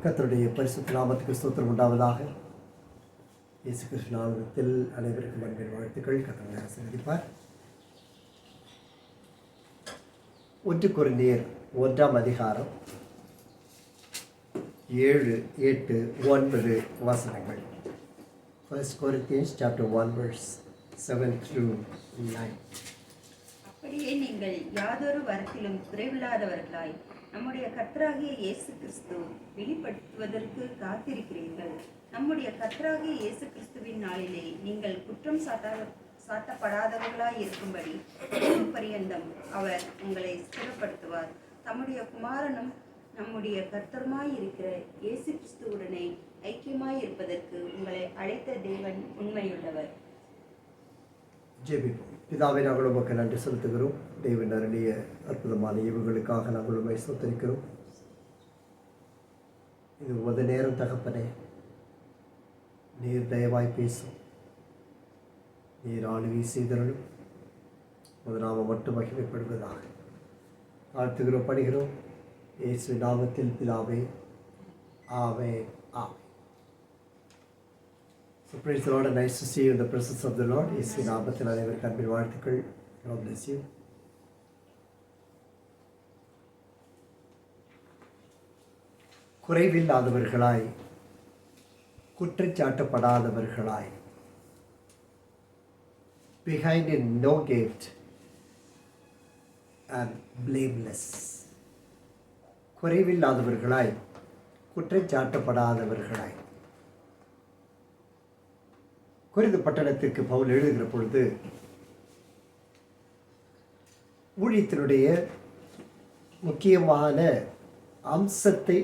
கர்த்தருடைய பரிசுத்த நாமத்துக்கு ஸ்தோத்திரம் உண்டாவதாக. இயேசு கிறிஸ்து நாமத்தில் அனைவருக்கும் அன்பின் வாழ்த்துக்கள். கர்த்தரை ஆசீர்வதிப்பார். 1 கொரிந்தியர் 1ஆம் அதிகாரம் 7, 8, 9 வசனங்கள். 1 Corinthians chapter 1 verse 7 through 9. அப்படியே நீங்கள் யாதொரு வரத்திலும் குறைவில்லாதவர்களாய் நம்முடைய கர்த்தராகிய இயேசு கிறிஸ்து வெளிப்படுத்துவதற்கு காத்திருக்கிறீர்கள். நம்முடைய கர்த்தராகிய இயேசு கிறிஸ்துவின் நாளிலே நீங்கள் குற்றம் சாட்டப்படாதவர்களாய் இருக்கும்படி பரியந்தம் அவர் உங்களை ஸ்திரப்படுத்துவார். தம்முடைய குமாரனும் நம்முடைய கர்த்தருமாய் இருக்கிற இயேசு கிறிஸ்துவுடனே ஐக்கியமாய் இருப்பதற்கு உங்களை அழைத்த தேவன் உண்மையுள்ளவர். ஜெபிப்போம். பிதாவை நாங்கள் உமக்கு நன்றி செலுத்துகிறோம். தேவன் அருளிய அற்புதமான ஈவுகளுக்காக நாங்கள் உண்மை சொத்தரிக்கிறோம். இது உமது நேரம் தகப்பனே, நீர் தயவாய் பேசும், நீர் ஆளுகை செய்தருளும், உமது நாமம் மட்டும் மகிமைப்படுவதாக வாழ்த்துகிறோம், படுகிறோம். இயேசு நாமத்தில் பிதாவே, ஆமென், ஆமென். So praise the Lord and nice to see you in the presence of the Lord. இயேசு நாமத்தில் அனைவருக்கு அன்பின் வாழ்த்துக்கள். God bless you. குறைவில்லாதவர்களாய், குற்றச்சாட்டப்படாதவர்களாய், behind in no gift and blameless. குறைவில்லாதவர்களாய், குற்றச்சாட்டப்படாதவர்களாய். கொரிந்து பட்டணத்திற்கு பவுல் எழுதுகிற பொழுது ஊழியத்தினுடைய முக்கியமான அம்சத்தை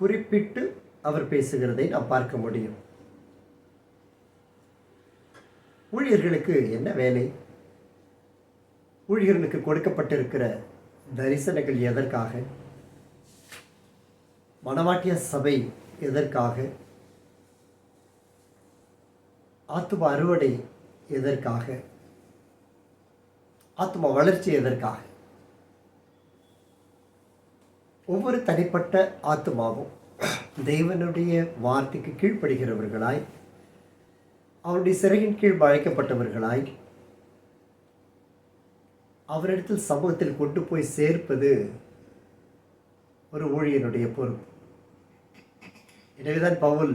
குறிப்பிட்டு அவர் பேசுகிறதை நாம் பார்க்க முடியும். ஊழியர்களுக்கு என்ன வேலை? ஊழியர்களுக்கு கொடுக்கப்பட்டிருக்கிற தரிசனங்கள் எதற்காக? மனவாட்டிய சபை எதற்காக? ஆத்தும அறுவடை எதற்காக? ஆத்தும வளர்ச்சி எதற்காக? ஒவ்வொரு தனிப்பட்ட ஆத்துமாவும் தேவனுடைய வார்த்தைக்கு கீழ்ப்படுகிறவர்களாய், அவருடைய சிறையின் கீழ் அழைக்கப்பட்டவர்களாய், அவரிடத்தில் சமூகத்தில் கொண்டு போய் சேர்ப்பது ஒரு ஊழியனுடைய பொறுப்பு. எனவேதான் பவுல்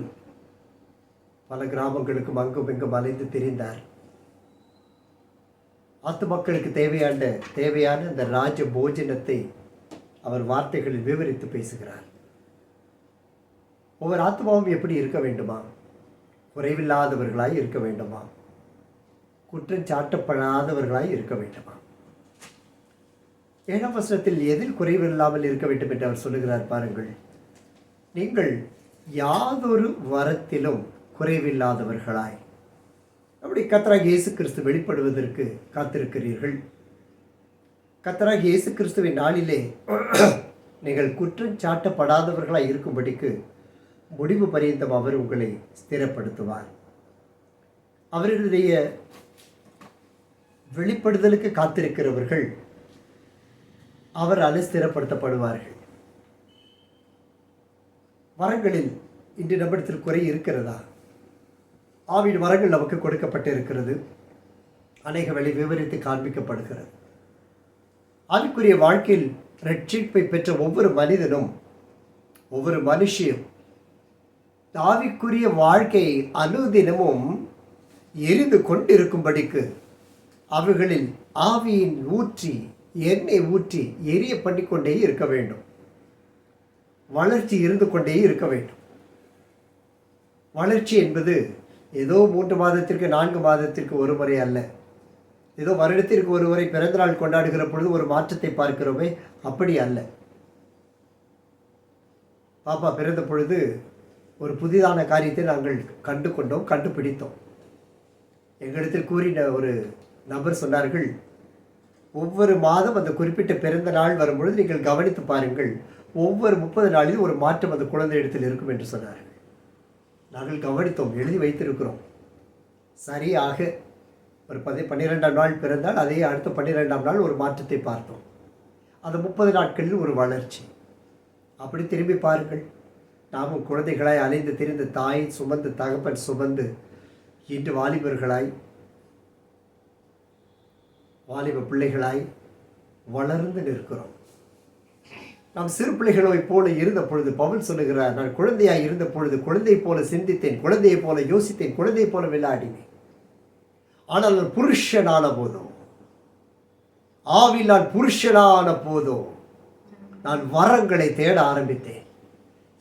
பல கிராமங்களுக்கும் அங்கும் இங்கும் அலைந்து திரிந்தார். ஆத்துமக்களுக்கு தேவையான இந்த ராஜ போஜனத்தை அவர் வார்த்தைகளில் விவரித்து பேசுகிறார். ஒவ்வொரு ஆத்மாவும் எப்படி இருக்க வேண்டுமா? குறைவில்லாதவர்களாய் இருக்க வேண்டுமா? குற்றம் சாட்டப்படாதவர்களாய் இருக்க வேண்டுமா? 7ஆம் வசனத்தில் எதில் குறைவில்லாமல் இருக்க வேண்டும் என்று அவர் சொல்லுகிறார் பாருங்கள். நீங்கள் யாதொரு வரத்திலும் குறைவில்லாதவர்களாய். அப்படி கர்த்தராகிய இயேசு கிறிஸ்து வெளிப்படுவதற்கு காத்திருக்கிறீர்கள். கர்த்தராகிய இயேசு கிறிஸ்துவின் நாளிலே நீங்கள் குற்றம் சாட்டப்படாதவர்களாய் இருக்கும்படிக்கு முடிவு பரியந்தம் அவர் உங்களை ஸ்திரப்படுத்துவார். அவருடைய வெளிப்படுதலுக்கு காத்திருக்கிறவர்கள் அவரால் ஸ்திரப்படுத்தப்படுவார்கள். வரங்களில் இன்று நம்மிடத்தில் குறை இருக்கிறதா? ஆவின் வரங்கள் நமக்கு கொடுக்கப்பட்டு இருக்கிறது. அநேக வேளை விவரித்து காண்பிக்கப்படுகிறது. ஆவிக்குரிய வாழ்க்கையில் ரட்சிப்பை பெற்ற ஒவ்வொரு மனிதனும், ஒவ்வொரு மனுஷியும் ஆவிக்குரிய வாழ்க்கையை அனுதினமும் எரிந்து கொண்டிருக்கும்படிக்கு அவர்களில் ஆவியின் எண்ணெய் ஊற்றி எரிய பண்ணிக்கொண்டே இருக்க வேண்டும். வளர்ச்சி இருந்து கொண்டே இருக்க வேண்டும். வளர்ச்சி என்பது ஏதோ 3 மாதத்திற்கு 4 மாதத்திற்கு ஒரு முறை அல்ல. ஏதோ வருடத்திற்கு ஒரு முறை பிறந்த நாள் கொண்டாடுகிற பொழுது ஒரு மாற்றத்தை பார்க்கிறோமே, அப்படி அல்ல. பாப்பா பிறந்த பொழுது ஒரு புதிதான காரியத்தை நாங்கள் கண்டுபிடித்தோம். எங்களிடத்தில் கூறின ஒரு நபர் சொன்னார்கள், ஒவ்வொரு மாதம் அந்த குறிப்பிட்ட பிறந்த நாள் வரும்பொழுது நீங்கள் கவனித்து பாருங்கள், ஒவ்வொரு 30 நாளிலும் ஒரு மாற்றம் அந்த குழந்தை இடத்தில் இருக்கும் என்று சொன்னார்கள். நாங்கள் கவனித்தோம், எழுதி வைத்திருக்கிறோம். சரியாக ஒரு 12ஆம் நாள் பிறந்தால் அதே அடுத்த 12ஆம் நாள் ஒரு மாற்றத்தை பார்த்தோம். அந்த 30 நாட்களில் ஒரு வளர்ச்சி. அப்படி திரும்பி பாருங்கள். நாமும் குழந்தைகளாய் அலைந்து திரிந்து தாய் சுமந்து தகப்பன் சுமந்து இன்று வாலிபர்களாய் வாலிப பிள்ளைகளாய் வளர்ந்து நிற்கிறோம். நாம் சிறு பிள்ளைகளை போல இருந்த பொழுது பவுல் சொல்லுகிறார், நான் குழந்தையாய் இருந்த பொழுது குழந்தை போல சிந்தித்தேன், குழந்தையை போல யோசித்தேன், குழந்தையை போல விளையாடினேன். ஆனால் நான் புருஷனான போதோ, ஆவில் நான் புருஷனான போதோ நான் வரங்களை தேட ஆரம்பித்தேன்,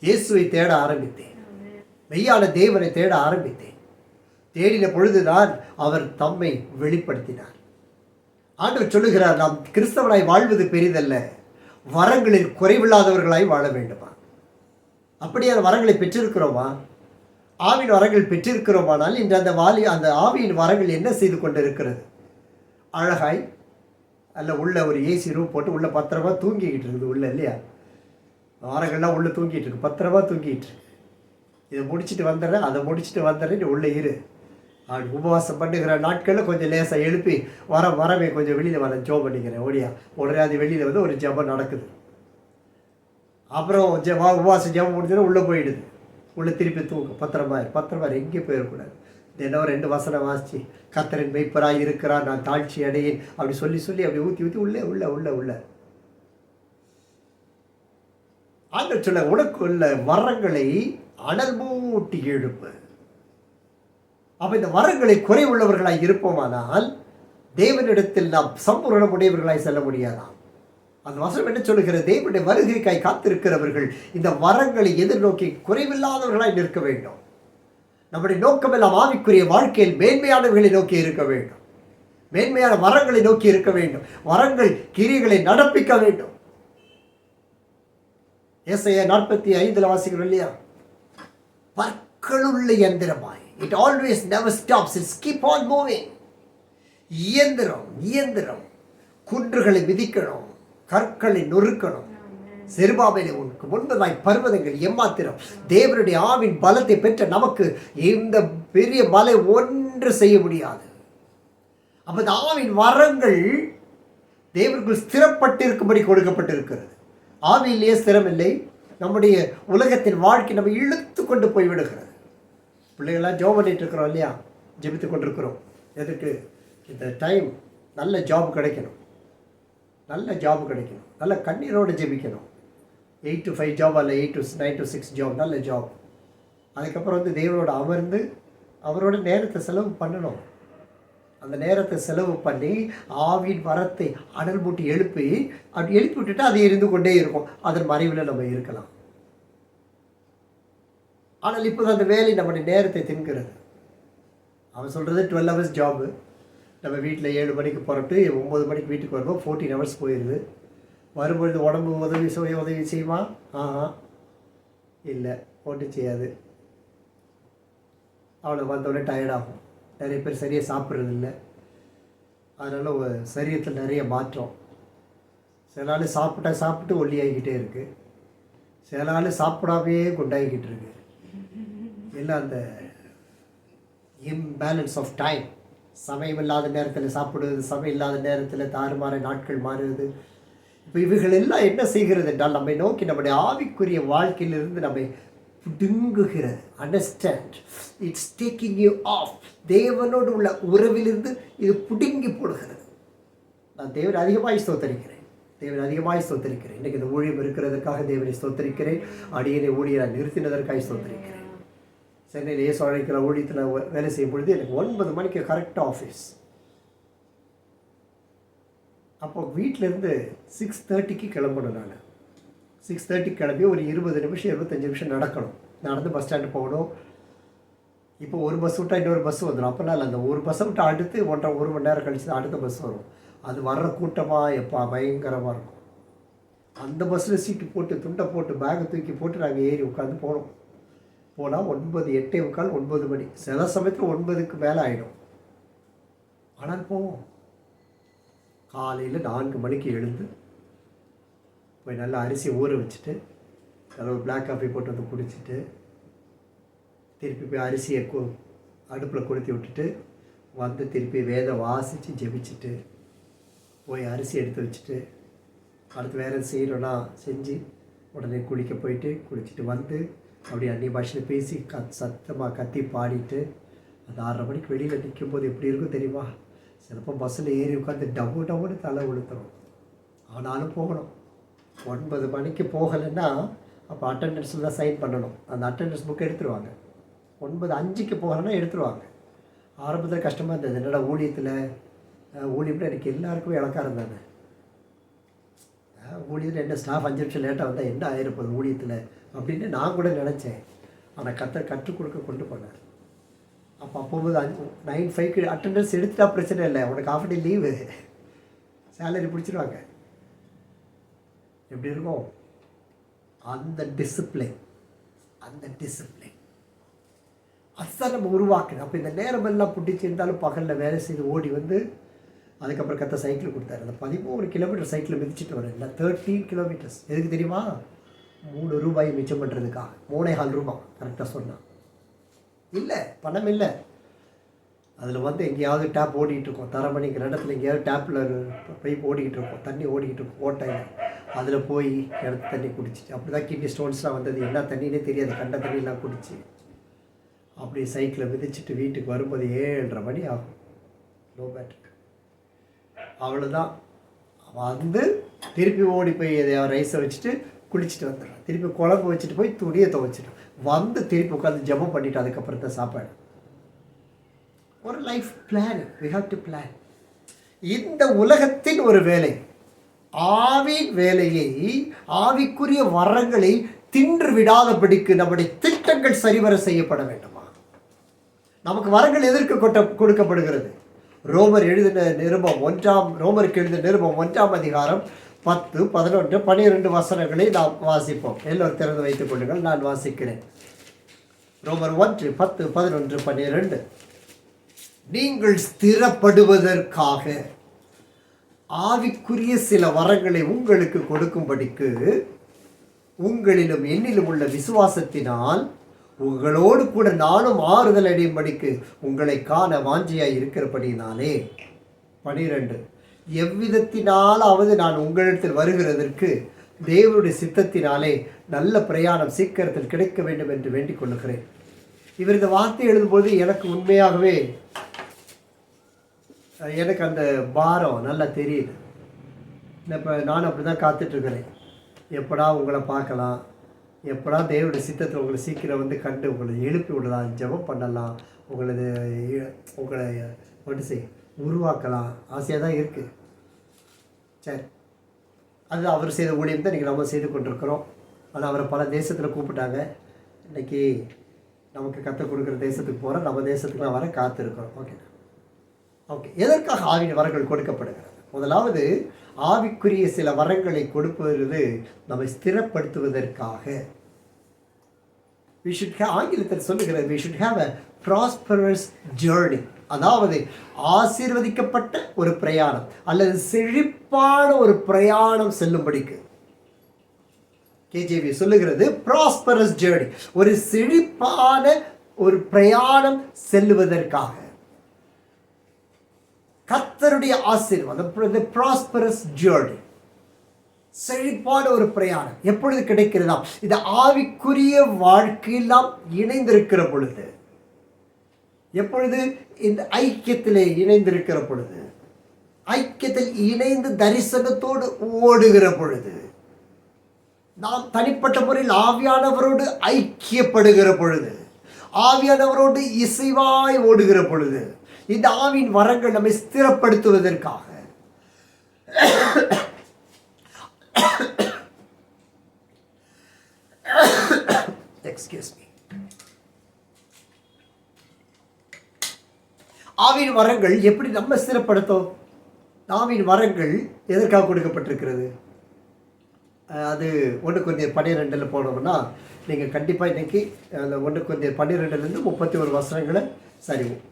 இயேசுவை தேட ஆரம்பித்தேன், மெய்யான தேவனை தேட ஆரம்பித்தேன். தேடின பொழுதுதான் அவர் தம்மை வெளிப்படுத்தினார். ஆண்டவர் சொல்லுகிறார், நாம் கிறிஸ்தவனாய் வாழ்வது பெரிதல்ல, வரங்களில் குறைவில்லாதவர்களாய் வாழ வேண்டுமா? அப்படியான வரங்களை பெற்றிருக்கிறோமா? ஆவின் வரங்கள் பெற்றிருக்கிறோமானால் இன்று அந்த ஆவியின் வரங்கள் என்ன செய்து கொண்டு இருக்கிறது? அழகாய் அல்ல உள்ள ஒரு ஏசி ரூம் போட்டு உள்ள பத்திரமா தூங்கிக்கிட்டு இருக்குது உள்ள, இல்லையா? வரங்கள்லாம் உள்ள தூங்கிட்டு இருக்கு, பத்திரமா தூங்கிட்டு இருக்கு. இதை முடிச்சுட்டு வந்துடுறேன், அதை முடிச்சுட்டு வந்துடுறேன், நீ உள்ளே இரு. அப்படி உபவாசம் பண்ணுகிற நாட்களில் கொஞ்சம் லேசாக எழுப்பி வரவே கொஞ்சம் வெளியில் வர ஜோம் பண்ணிக்கிறேன் ஓடியா, உடனே அது வெளியில் வந்து ஒரு ஜபம் நடக்குது. அப்புறம் உபவாசம் ஜபம் முடிஞ்சோன்னா உள்ளே போயிடுது, உள்ளே திருப்பி தூங்கும். பத்திரமா எங்கேயும் போயிடக்கூடாது. தினம் 2 வசனம் வாசிச்சு கர்த்தரின் மெய்ப்பராய் இருக்கிறார், நான் தாழ்ச்சி அடையேன் அப்படி சொல்லி அப்படி ஊற்றி உள்ளே ஆண்டவர் சொல்ல, உனக்கு உள்ள வரங்களை அனல் மூட்டி எழுப்பு. அப்போ இந்த வரங்களை குறைவுள்ளவர்களாய் இருப்போமானால் தேவனிடத்தில் நாம் சம்பூரணம் உடையவர்களாய் செல்ல முடியாதாம். அந்த வசனம் என்ன சொல்லுகிறது? தேவனுடைய வருகைக்காய் காத்திருக்கிறவர்கள் இந்த வரங்களை எதிர்நோக்கி குறைவில்லாதவர்களாய் நிற்க வேண்டும். நம்முடைய நோக்கம் எல்லாம் ஆவிக்குரிய வாழ்க்கையில் மேன்மையானவர்களை நோக்கி இருக்க வேண்டும், மேன்மையான வரங்களை நோக்கி இருக்க வேண்டும். வரங்கள் கிரியைகளை நடப்பிக்க வேண்டும். ஏசாயா 45 வாசிக்கிறோம் இல்லையா? பற்களுள்ள இயந்திரமாய், it always never stops, it keep on moving. இயந்திரம் குன்றுகளை மிதிக்கணும், கற்களை நொறுக்கணும். செருபாபேலே உனக்கு முன்பதாய் பர்வதங்கள் எம்மாத்திரம். தேவனுடைய ஆவின் பலத்தை பெற்ற நமக்கு இந்த பெரிய மலை ஒன்று செய்ய முடியாது. அப்ப இந்த ஆவின் வரங்கள் தேவனுக்குள் ஸ்திரப்பட்டிருக்கும்படி கொடுக்கப்பட்டிருக்கிறது. ஆவியிலேயே ஸ்திரம் இல்லை. நம்முடைய உலகத்தின் வாழ்க்கை நம்ம இழுத்து கொண்டு போய்விடுகிறது. பிள்ளைகள்லாம் ஜாப் பண்ணிட்டு இருக்கிறோம் இல்லையா? ஜெபித்து கொண்டிருக்கிறோம். எதுக்கு? இந்த டைம் நல்ல ஜாப் கிடைக்கணும், நல்ல கண்ணீரோடு ஜெபிக்கணும். 8 to 5 ஜாப் அல்ல, 8 to 9 to 6 ஜாப், நல்ல ஜாப். அதுக்கப்புறம் வந்து தேவனோட அமர்ந்து அவரோட நேரத்தை செலவு பண்ணணும். அந்த நேரத்தை செலவு பண்ணி ஆவின் வரத்தை அனல் மூட்டி எழுப்பி விட்டுட்டு அது இருந்து கொண்டே இருக்கும். அதன் மறைவில் நம்ம இருக்கலாம். ஆனால் இப்போது அந்த வேலை நம்முடைய நேரத்தை தின்கிறது. அவன் சொல்கிறது 12 hours ஜாபு. நம்ம வீட்டில் 7 மணிக்கு புறப்பட்டு 9 மணிக்கு வீட்டுக்கு வரும்போது 14 hours போயிடுது. வரும்பொழுது உடம்பு உதவி செய்யுமா? இல்லை, ஒன்றும் செய்யாது. அவளை வந்தோடனே டயர்டாகும். நிறைய பேர் சரியாக சாப்பிட்றது இல்லை. அதனால் சரீரத்தில் நிறைய மாற்றம். சில நாள் சாப்பிட்டு ஒல்லியாகிக்கிட்டே இருக்குது, சில நாள் சாப்பிடாமே குண்டாகிக்கிட்டு இருக்கு. எல்லாம் அந்த இம்பேலன்ஸ் ஆஃப் டைம். சமயம் இல்லாத நேரத்தில் சாப்பிடுவது, சமயம் இல்லாத நேரத்தில் தாறுமாற நாட்கள் மாறுவது. இப்போ இவைகள் எல்லாம் என்ன செய்கிறது என்றால் நம்மை நோக்கி நம்முடைய ஆவிக்குரிய வாழ்க்கையிலிருந்து நம்மை பிடுங்குகிறது. Understand, it's taking you off. தேவனோடு உள்ள உறவிலிருந்து இது பிடுங்கி போடுகிறது. நான் தேவனை அதிகமாய் ஸ்தோத்தரிக்கிறேன். இன்றைக்கு இந்த ஊழியம் இருக்கிறதற்காக தேவனை ஸ்தோத்தரிக்கிறேன். அடியனை ஊழியரை நிறுத்தினதற்காக ஸ்தோத்தரிக்கிறேன். சென்னையில் ஏசு அழைக்கிற ஊழியத்தில் வேலை செய்யும் பொழுது எனக்கு 9 மணிக்கு கரெக்டாக ஆஃபீஸ். அப்போ வீட்டிலேருந்து 6:30க்கு கிளம்பணும். நான் 6:30 கிளம்பி ஒரு 20 நிமிஷம் 25 நிமிஷம் நடந்து பஸ் ஸ்டாண்டு போகணும். இப்போ ஒரு பஸ் விட்டால் இன்னொரு பஸ் வந்துடும். அப்போல்லாம் இல்லை, அந்த ஒரு பஸ்ஸை விட்டு அடுத்து 1 மணி நேரம் கழிச்சு தான் அடுத்த பஸ் வரும். அது வர்ற கூட்டமாக எப்போ பயங்கரமாக இருக்கும். அந்த பஸ்ஸில் சீட்டு போட்டு துண்டை போட்டு பேக்கை தூக்கி போட்டு நாங்கள் ஏறி உட்காந்து போனோம். போனால் 9, 8:15, 9 மணி, சில சமயத்தில் 9க்கு மேலே ஆகிடும். ஆனால் போவோம். காலையில் 4 மணிக்கு எழுந்து போய் நல்லா அரிசி ஊற வச்சுட்டு நல்லா ஒரு பிளாக் காஃபி போட்டு வந்து குடிச்சிட்டு திருப்பி போய் அரிசியை அடுப்பில் கொளுத்தி விட்டுட்டு வந்து திருப்பி வேதம் வாசித்து ஜெபிச்சுட்டு போய் அரிசி எடுத்து வச்சுட்டு அடுத்து வேறு செய்யணும்னா செஞ்சு உடனே குளிக்க போயிட்டு குளிச்சுட்டு வந்து அப்படியே அந்நிய பாஷையில் பேசி சத்தமாக கத்தி பாடிட்டு அந்த 6:30 மணிக்கு வெளியில் நிற்கும்போது எப்படி இருக்கும் தெரியுமா? சிலப்போ பஸ்ஸில் ஏறி உட்காந்து டம்முன்னு தலை விழுத்துறோம். ஆனாலும் போகணும். 9 மணிக்கு போகலைன்னா அப்போ அட்டெண்டன்ஸில் தான் சைன் பண்ணணும். அந்த அட்டெண்டன்ஸ் புக்கை எடுத்துருவாங்க. 9:05க்கு போகலைன்னா எடுத்துருவாங்க. ஆரம்பத்தில் கஷ்டமாக இருந்தது. என்னடா ஊழியம்னா எனக்கு எல்லாருக்குமே இலக்காரம் தானே. ஊழியத்தில் என்ன ஸ்டாஃப் 5 நிமிஷம் லேட்டாக வந்தால் என்ன ஆயிருப்பது ஊழியத்தில் அப்படின்னு நான் கூட நினச்சேன். ஆனால் கற்றுக் கொடுக்க கொண்டு போனார். அப்போ போகும்போது 9:05க்கு அட்டெண்டன்ஸ் எடுத்துட்டா பிரச்சனை இல்லை, உனக்கு ஹாஃப் டே லீவு, சேலரி பிடிச்சிருவாங்க. எப்படி இருக்கும் அந்த டிசிப்ளின் அதுதான் நம்ம உருவாக்குது. அப்போ இந்த நேரமெல்லாம் பிடிச்சி இருந்தாலும் பகலில் வேலை செய்து ஓடி வந்து அதுக்கப்புறம் கத்த சைக்கிள் கொடுத்தாரு. அந்த 13 கிலோமீட்டர் சைக்கிளை மிதிச்சுட்டு வரேன். இல்லை 13 கிலோமீட்டர்ஸ். எதுக்கு தெரியுமா? 3 ரூபாய் மிச்சம் பண்ணுறதுக்கா? 3,4 ரூபாய் கரெக்டாக சொன்னான். இல்லை, பணம் இல்லை. அதில் வந்து எங்கேயாவது டேப் ஓடிக்கிட்டு இருக்கோம். தரமணிங்கிற இடத்துல எங்கேயாவது டேப்பில் பைப் ஓடிக்கிட்டு இருக்கோம், தண்ணி ஓடிக்கிட்டு இருக்கும் ஓட்டையில். அதில் போய் இடத்து தண்ணி குடிச்சிட்டு அப்படி தான் கிட்னி ஸ்டோன்ஸ்லாம் வந்தது. என்ன தண்ணினே தெரியாது, கண்ட தண்ணியெலாம் குடிச்சு அப்படி சைக்கிளை மிதிச்சுட்டு வீட்டுக்கு வரும்போது 7:30 மணி ஆகும். No better. அவ்வளோதான். வந்து திருப்பி ஓடி போய் ரைஸை வச்சுட்டு குளிச்சுட்டு வந்துடுறான். திருப்பி குழம்பு வச்சுட்டு போய் துணியை துவைச்சிட்டு வந்து திருப்பி உட்காந்து ஜெபம் பண்ணிவிட்டு அதுக்கப்புறம் தான் சாப்பாடு. ஒரு life plan. We have to plan. இந்த உலகத்தின் ஒரு வேலை, ஆவின் வேலையை, ஆவிக்குரிய வரங்களை தின்று விடாதபடிக்கு நம்முடைய திட்டங்கள் சரிவர செய்யப்பட வேண்டுமா? நமக்கு வரங்கள் எதற்கு கொடுக்கப்படுகிறது? ரோமருக்கு எழுதின நிருபம் 1ஆம் அதிகாரம் 10, 11, 12 வசனங்களை நாம் வாசிப்போம். எல்லோரும் திறந்து வைத்துக் கொள்ளுங்கள், நான் வாசிக்கிறேன். ரோமர் 1, 10, 11, 12. நீங்கள் ஸ்திரப்படுவதற்காக ஆவிக்குரிய சில வரங்களை உங்களுக்கு கொடுக்கும்படிக்கு உங்களிலும் என்னிலும் உள்ள விசுவாசத்தினால் உங்களோடு கூட நானும் ஆறுதல் அடையும்படிக்கு உங்களை காண வாஞ்சியாய் இருக்கிறபடினாலே. 12. எவ்விதத்தினாலாவது நான் உங்களிடத்தில் வருகிறதற்கு தேவனுடைய சித்தத்தினாலே நல்ல பிரயாணம் சீக்கிரத்தில் கிடைக்க வேண்டும் என்று வேண்டிக் கொள்ளுகிறேன். இவர் இந்த வார்த்தை எழுதும்போது எனக்கு உண்மையாகவே எனக்கு அந்த பாரம் நல்லா தெரியுது. இப்போ நான் அப்படி தான் காத்துட்ருக்கிறேன். எப்படா உங்களை பார்க்கலாம், எப்படா தேவனுடைய சித்தத்தில் உங்களை சீக்கிரம் வந்து கண்டு உங்களை எழுப்பி விடலாம், ஜெபம் பண்ணலாம், உங்களை உருவாக்கலாம். ஆசையாக தான் இருக்குது. சரி, அது அவர் செய்த ஊழியம் தான் இன்றைக்கி நம்ம செய்து கொண்டிருக்கிறோம். ஆனால் அவரை பல தேசத்தில் கூப்பிட்டாங்க. இன்றைக்கி நமக்கு கற்றுக் கொடுக்குற தேசத்துக்கு போகிறோம், நம்ம தேசத்துக்குலாம் வர காத்திருக்கிறோம். ஓகே. எதற்காக ஆவின் வரங்கள் கொடுக்கப்படுகிறது? முதலாவது, ஆவிக்குரிய சில வரங்களை கொடுப்பது நம்மை ஸ்திரப்படுத்துவதற்காக. ஆங்கிலத்தில் சொல்லுகிறது we should have a prosperous journey. அதாவது ஆசீர்வதிக்கப்பட்ட ஒரு பிரயாணம் அல்லது செழிப்பான ஒரு பிரயாணம் செல்லும்படிக்கு. கேஜேவி சொல்லுகிறது prosperous journey, ஒரு செழிப்பான ஒரு பிரயாணம் செல்லுவதற்காக. கர்த்தருடைய ஆசீர்வாதம், the prosperous journey, செழிப்பான ஒரு பிரயாணம் எப்பொழுது கிடைக்கிறதா? இந்த ஆவிக்குரிய வாழ்க்கையில் நாம் இணைந்திருக்கிற பொழுது. எப்பொழுது? இந்த ஐக்கியத்திலே இணைந்திருக்கிற பொழுது, ஐக்கியத்தில் இணைந்து தரிசனத்தோடு ஓடுகிற பொழுது, நாம் தனிப்பட்ட முறையில் ஆவியானவரோடு ஐக்கியப்படுகிற பொழுது, ஆவியானவரோடு இசைவாய் ஓடுகிற பொழுது, இந்த ஆவின் வரங்கள் நம்மை ஸ்திரப்படுத்துவதற்காக. Excuse me. ஆவின் வரங்கள் எப்படி நம்ம ஸ்திரப்படுத்தும்? ஆவின் வரங்கள் எதற்காக கொடுக்கப்பட்டிருக்கிறது? அது 1 கொரிந்தியர் 12 போனோம்னா நீங்கள் கண்டிப்பாக இன்றைக்கி அந்த 1 கொரிந்தியர் 12 31 வசனங்களை,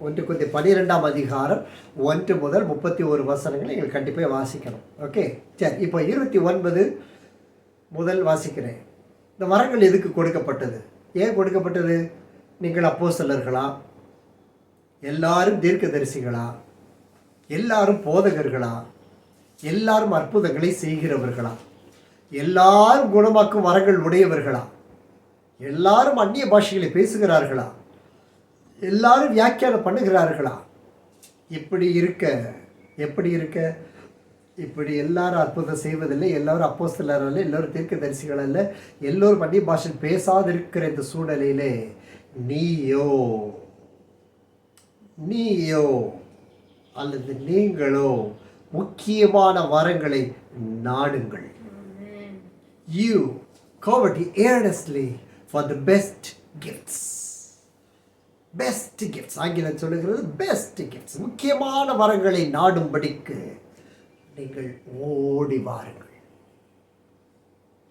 1 கொரிந்தியர் 12ஆம் அதிகாரம் 1 முதல் 31 வசனங்களை நீங்கள் கண்டிப்பாக வாசிக்கணும். ஓகே, சரி. இப்போ 29 முதல் வாசிக்கிறேன். இந்த வரங்கள் எதுக்கு கொடுக்கப்பட்டது? ஏன் கொடுக்கப்பட்டது? நீங்கள் அப்போஸ்தலர்களா? எல்லாரும் தீர்க்கதரிசிகளா? எல்லாரும் போதகர்களா? எல்லாரும் அற்புதங்களை செய்கிறவர்களா? எல்லாரும் குணமாக்கும் வரங்கள் உடையவர்களா? எல்லாரும் அந்நிய பாஷைகளை பேசுகிறார்களா? எல்லாரும் வியாக்கியானம் பண்ணுகிறார்களா? இப்படி இருக்க இப்படி எல்லாரும் அற்புதம் செய்வதில்லை, எல்லாரும் அப்போஸ்தலர் அல்ல, எல்லாரும் தீர்க்கதரிசிகள் அல்ல, எல்லோரும் அந்நிய பாஷை பேசாதிருக்கிற இந்த சூழ்நிலையிலே நீயோ அல்லது நீங்களோ முக்கியமான வரங்களை நாடுங்கள். You covet earnestly for the best gifts. ஆங்கிலம் சொல்லுகிறது பெஸ்ட் கிஃப்ட்ஸ். முக்கியமான வரங்களை நாடும்படிக்கு நீங்கள் ஓடி வாருங்கள்.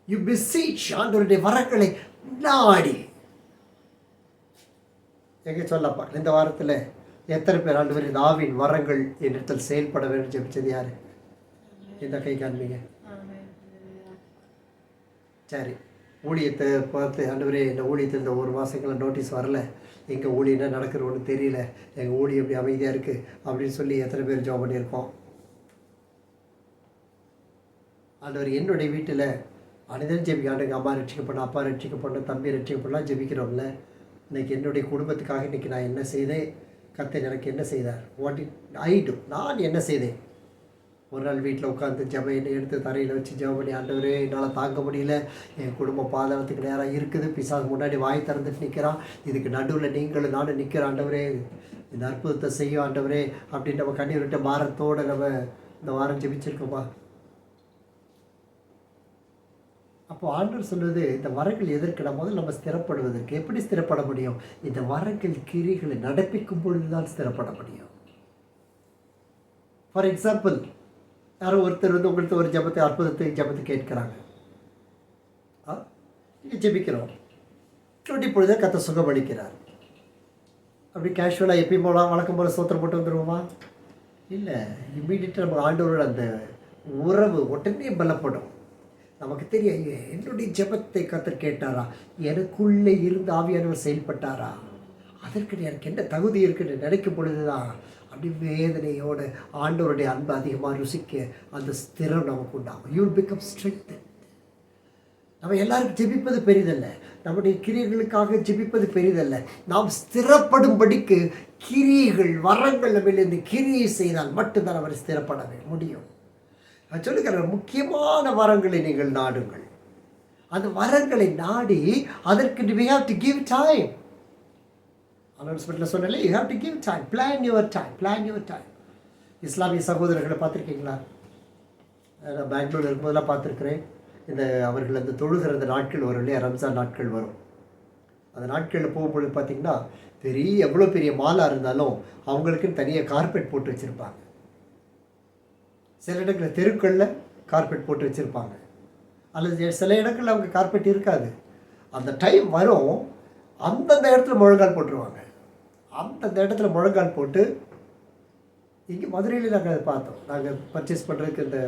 யூ beseech, ஆண்டவருடைய வரங்களை நாடி. எங்கே சொல்லப்பா இந்த வாரத்தில் எத்தனை பேர் ஆண்டவர் இந்த ஆவின் வரங்கள் என்னிடத்தில் செயல்பட வேண்டும் ஜெபிச்சது யாரு? இந்த கை காண்பீங்க. சரி, ஊழியத்தை பார்த்து ஆண்டவரே இந்த ஊழியத்தில் இந்த ஒரு மாதங்களில் நோட்டீஸ் வரல, எங்கள் ஊழியம் என்ன நடக்கிற ஒன்று தெரியல, எங்கள் ஊழியம் எப்படி அமைதியாக இருக்குது அப்படின்னு சொல்லி எத்தனை பேர் ஜாப் பண்ணியிருக்கோம்? ஆண்டவர் என்னுடைய வீட்டில் அனைவரும் ஜெபிக்க, எங்கள் அம்மா ரட்சிக்கப்படணும், அப்பா ரட்சிக்கப்படணும், தம்பி ரட்சிக்கப்படலாம் ஜெபிக்கிறோம்ல. இன்றைக்கி என்னுடைய குடும்பத்துக்காக இன்றைக்கி நான் என்ன செய்தேன்? கர்த்தர் எனக்கு என்ன செய்தார்? What it I to? நான் என்ன செய்தேன்? ஒரு நாள் வீட்டில் உட்காந்து ஜெபம் எடுத்து தரையில் வச்சு ஜெபம் பண்ணி, ஆண்டவரே என்னால் தாங்க முடியல, என் குடும்பம் பாதாளத்துக்கு நேராக இருக்குது, பிசாசு முன்னாடி வாய் திறந்துட்டு நிற்கிறான், இதுக்கு நடுவில் நீங்களும் நானும் நிற்கிறேன், ஆண்டவரே இந்த அற்புதத்தை செய்யும் ஆண்டவரே அப்படின்னு நம்ம கண்ணீர் விட்ட பாரத்தோடு நம்ம இந்த வாரம் ஜெபிச்சிருக்கோமா? அப்போ ஆண்டவர் சொல்வது இந்த வரங்கள் எதற்கு? முதல்ல நம்ம ஸ்திரப்படுவதற்கு. எப்படி ஸ்திரப்பட முடியும்? இந்த வரங்கள் கிரிகளை நடப்பிக்கும் பொழுது தான் ஸ்திரப்பட முடியும். ஃபார் எக்ஸாம்பிள், யாரோ ஒருத்தர் உங்கள்கிட்ட ஒரு ஜபத்தை கேட்குறாங்க. இங்கே ஜெபிக்கிறோம், நொடி பொழுதே கர்த்தர் சுகமளிக்கிறார். அப்படி கேஷுவலாக எப்பயும் போகலாம், வழக்கம் போல் சோத்திரம் போட்டு வந்துடுவோமா? இல்லை, இம்மீடியட்டாக நம்ம ஆண்டவரோட அந்த உறவு உடனே பலப்படும். நமக்கு தெரியும், என்னுடைய ஜெபத்தை கர்த்தர் கேட்டாரா, எனக்குள்ளே இருந்து ஆவியானவர் செயல்பட்டாரா, அதற்கு எனக்கு என்ன தகுதி இருக்குன்னு நினைக்கும் பொழுது தான் அப்படி வேதனையோடு ஆண்டவருடைய அன்பு அதிகமாக ருசிக்க அந்த ஸ்திரம் நமக்கு உண்டாகும். You will become strength. நம்ம எல்லாருக்கும் ஜெபிப்பது பெரிதல்ல, நம்முடைய கிரியைகளுக்காக ஜெபிப்பது பெரிதல்ல, நாம் ஸ்திரப்படும்படிக்கு கிரியைகள் வரங்கள் நம்மிலிருந்து கிரியை செய்தால் மட்டும்தான் அவர் ஸ்திரப்பட முடியும். நான் சொல்லுகிறேன், முக்கியமான வரங்களை நீங்கள் நாடுங்கள். அந்த வரங்களை நாடி அதற்கு we have to give time. அனௌன்ஸ்மெண்ட்டில் சொன்னாலே you have to give time, plan your time. இஸ்லாமிய சகோதரர்களை பார்த்துருக்கீங்களா? நான் பெங்களூர் இருக்கும்போதெல்லாம் பார்த்துருக்குறேன். இந்த அவர்கள் அந்த தொழுகிற அந்த நாட்கள் வரும் இல்லையா, ரம்ஜான் நாட்கள் வரும். அந்த நாட்களில் போகும்பொழுது பார்த்திங்கன்னா எவ்வளோ பெரிய மாலாக இருந்தாலும் அவங்களுக்குன்னு தனியாக கார்பெட் போட்டு வச்சுருப்பாங்க. சில இடங்களில் தெருக்களில் கார்பெட் போட்டு வச்சுருப்பாங்க, அல்லது சில இடங்களில் அவங்க கார்பெட் இருக்காது. அந்த டைம் வரும், அந்தந்த இடத்துல முழங்கால் போட்டுருவாங்க. அந்தந்த இடத்துல முழங்கால் போட்டு, இங்கே மதுரையில் நாங்கள் அதை பார்த்தோம். நாங்கள் பர்ச்சேஸ் பண்ணுறதுக்கு இந்த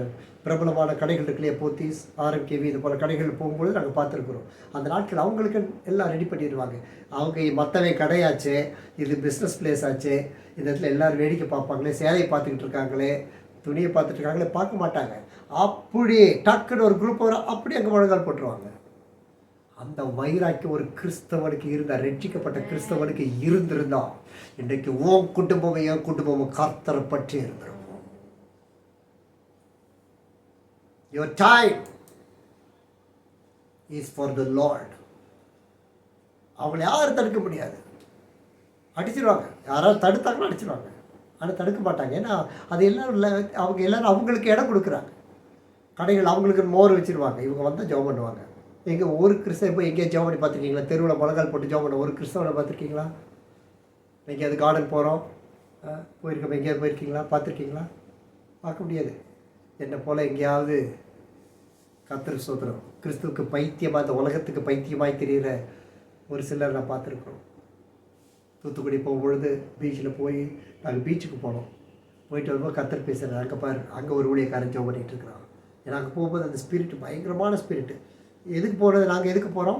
பிரபலமான கடைகள் இருக்கு இல்லையா, போத்தீஸ், RMKV இது போல் கடைகள் போகும்போது நாங்கள் பார்த்துருக்குறோம். அந்த நாட்கள் அவங்களுக்கு எல்லாம் ரெடி பண்ணிடுவாங்க. அவங்க மற்றவை கடையாச்சு, இது பிஸ்னஸ் பிளேஸ் ஆச்சு, இந்த இடத்துல எல்லோரும் வேடிக்கை பார்ப்பாங்களே, சேலையை பார்த்துக்கிட்டு இருக்காங்களே, துணியை பார்த்துட்டு இருக்காங்களே, பார்க்க மாட்டாங்க. அப்படியே டக்குன்னு ஒரு குரூப் வரும், அப்படியே அங்கே முழங்கால் போட்டுருவாங்க. அந்த வைராக்கியம் ஒரு கிறிஸ்தவனுக்கு இருந்தால், ரட்சிக்கப்பட்ட கிறிஸ்தவனுக்கு இருந்திருந்தால், இன்றைக்கு உன் குடும்பமும் என் குடும்பமும் கர்த்தரை பற்றி இருந்திருக்கும். Your time is for the Lord. அவங்களை யாரும் தடுக்க முடியாது, அடிச்சிருவாங்க. யாராவது தடுத்தாங்கன்னா அடிச்சிருவாங்க, ஆனால் தடுக்க மாட்டாங்க. ஏன்னா அது எல்லோரும் அவங்க எல்லோரும் அவங்களுக்கு இடம் கொடுக்குறாங்க. கடைகள் அவங்களுக்கு மோர் வச்சுருவாங்க, இவங்க வந்தால் ஜெபம் பண்ணுவாங்க. எங்கள் ஒரு கிறிஸ்தவன் போய் எங்கேயா ஜெபம் பண்ணி பார்த்துருக்கீங்களா? தெருவில் முழங்கால் போட்டு ஜெபம் பண்ண ஒரு கிறிஸ்தவனை பார்த்துருக்கீங்களா? எங்கேயாவது கார்டன் போகிறோம் போயிருக்கோம், எங்கேயாவது போயிருக்கீங்களா? பார்த்துருக்கீங்களா? பார்க்க முடியாது. என்னை போல் எங்கேயாவது கர்த்தர் ஸ்தோத்திரம் கிறிஸ்துவுக்கு பைத்தியமாக, இந்த உலகத்துக்கு பைத்தியமாய் தெரிகிற ஒரு சிலர் நான் பார்த்துருக்குறோம். தூத்துக்குடி போகும்பொழுது பீச்சில் போய் நாங்கள் பீச்சுக்கு போனோம். போயிட்டு வரும்போது கர்த்தர் பேசுகிறார், அங்கே பாரு, அங்கே ஒரு ஊழியக்காரன் ஜெபம் பண்ணிகிட்டு இருக்கிறான். ஏன்னா அங்கே போகும்போது அந்த ஸ்பிரிட்டு பயங்கரமான ஸ்பிரிட்டு. எதுக்கு போகிறது? நாங்கள் எதுக்கு போகிறோம்?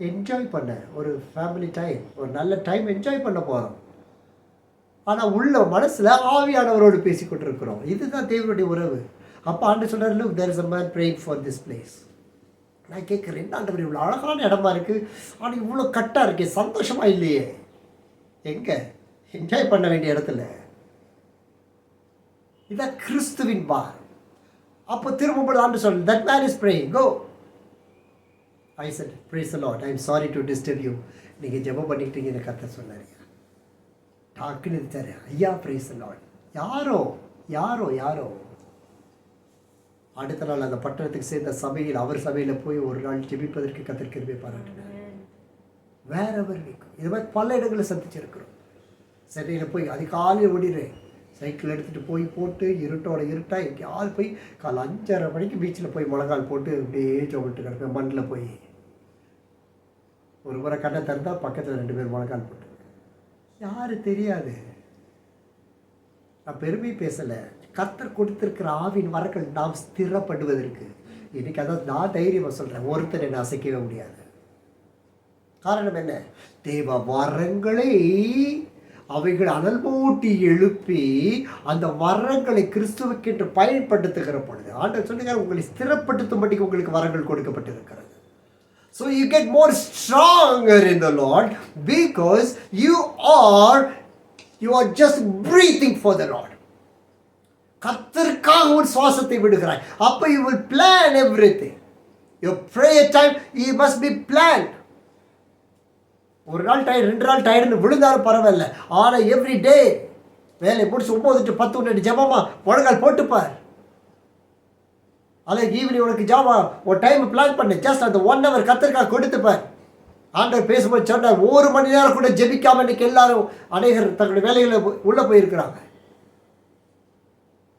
என்ஜாய் பண்ண, ஒரு ஃபேமிலி டைம், ஒரு நல்ல டைம் என்ஜாய் பண்ண போகிறோம். ஆனால் உள்ள மனசில் ஆவியானவரோடு பேசி கொண்டிருக்கிறோம். இதுதான் தேவனுடைய உறவு. அப்போ ஆண்டு சொல்கிறார், look, there is a man praying for this place. நான் கேட்குறேன், என்ன ஆண்டவர் இவ்வளோ அழகான இடமா இருக்குது, ஆனால் இவ்வளோ கட்டாக இருக்கே, சந்தோஷமாக இல்லையே? எங்கே என்ஜாய் பண்ண வேண்டிய இடத்துல? இதான் கிறிஸ்துவின் பார். அப்போ திரும்பப்போது ஆண்டு சொல்லு, that man is praying, go. I said, praise the Lord, I am sorry to disturb you. நீங்கள் ஜெபம் பண்ணிக்கிட்டீங்கன்னு கர்த்தர் சொன்னார். டாக்குன்னு இருக்காரு, ஐயா praise the Lord. யாரோ யாரோ யாரோ அடுத்த நாள் அந்த பட்டணத்துக்கு சேர்ந்த சபையில், அவர் சபையில் போய் ஒரு நாள் ஜெபிப்பதற்கு கர்த்தர் கிருபை பாராட்டினார். வேற இருக்கும். இது மாதிரி பல இடங்களில் சந்திச்சிருக்கிறோம். சென்னையில் போய் அதிகாலையில் ஓடிடுறேன், சைக்கிள் எடுத்துகிட்டு போய் போட்டு இருட்டோட இருட்டாக எங்கேயாவது போய் காலை 5:30 மணிக்கு பீச்சில் போய் முழங்கால் போட்டு அப்படியே ஜோபிட்டு கிடப்பேன். மண்ணில் போய் ஒரு முறை கண்ணை திறந்தால் பக்கத்தில் 2 பேர் முழங்கால் போட்டு, யாரு தெரியாது. நான் பெருமை பேசலை, கர்த்தர் கொடுத்திருக்கிற ஆவின் வரங்கள் நாம் ஸ்திரப்படுவதற்கு. இன்னைக்கு அதான் நான் தைரியமாக சொல்கிறேன், ஒருத்தர் என்னை அசைக்கவே முடியாது. காரணம் என்ன? தேவ வரங்களை அவைகள் அனல் மூட்டி எழுப்பி அந்த வரங்களை கிறிஸ்துவுக்கென்று பயன்படுத்துகிற பொழுது ஆண்டவர் சொல்லுங்க, உங்களை ஸ்திரப்படுத்தும்படிக்கு உங்களுக்கு வரங்கள் கொடுக்கப்பட்டிருக்கிறது. So you get more stronger in the Lord because you are just breathing for the Lord. கர்த்தருக்காக ஒரு சுவாசத்தை விடுகிறாய். அப்ப you will plan everything. Your prayer time, you must be planned. ஒரு நாள் டயர்டு, 2 நாள் டயர்டுன்னு விழுந்தாலும் பரவாயில்ல, ஆனால் எவ்ரி டே வேலையை முடிச்சு 9 to 10 முன்னாடி ஜபமா முழங்கால் போட்டுப்பார். அதை ஈவினிங் உனக்கு ஜாமா ஒரு டைம் பிளான் பண்ணு, ஜஸ்ட் அந்த 1 hour கர்த்தருக்காக கொடுத்துப்பார். ஆண்டவர் பேசும்போது சொன்னார், 1 மணி நேரம் கூட ஜெபிக்காம இன்னைக்கு எல்லாரும் அநேகர் தங்களுடைய வேலைகளை உள்ளே போயிருக்கிறாங்க.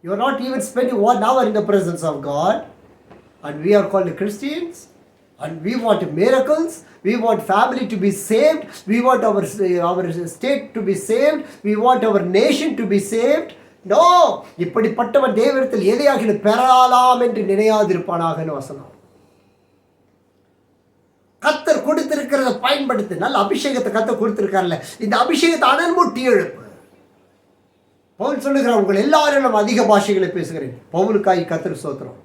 You are not even spending 1 hour in the presence of God, and we are called Christians, and we want miracles, we want family to be saved, we want our state to be saved, we want our nation to be saved. No, இப்படிப்பட்டவன் தேவனிடத்தில் எதையாகிலும் பெறலாம் என்று நினையாதிருப்பானாக வசனம். கர்த்தர் கொடுத்திருக்கிறத பயன்படுத்தி, நல்ல அபிஷேகத்தை கர்த்தர் கொடுத்திருக்கார்ல, இந்த அபிஷேகத்தை அனல் மூட்டி எழுப்பு. பவுல் சொல்லுகிறார், உங்கள் எல்லாரும் நம்ம அதிக பாஷைகளை பேசுகிறேன். பவுலுக்காய் கர்த்தர் ஸ்தோத்திரம்.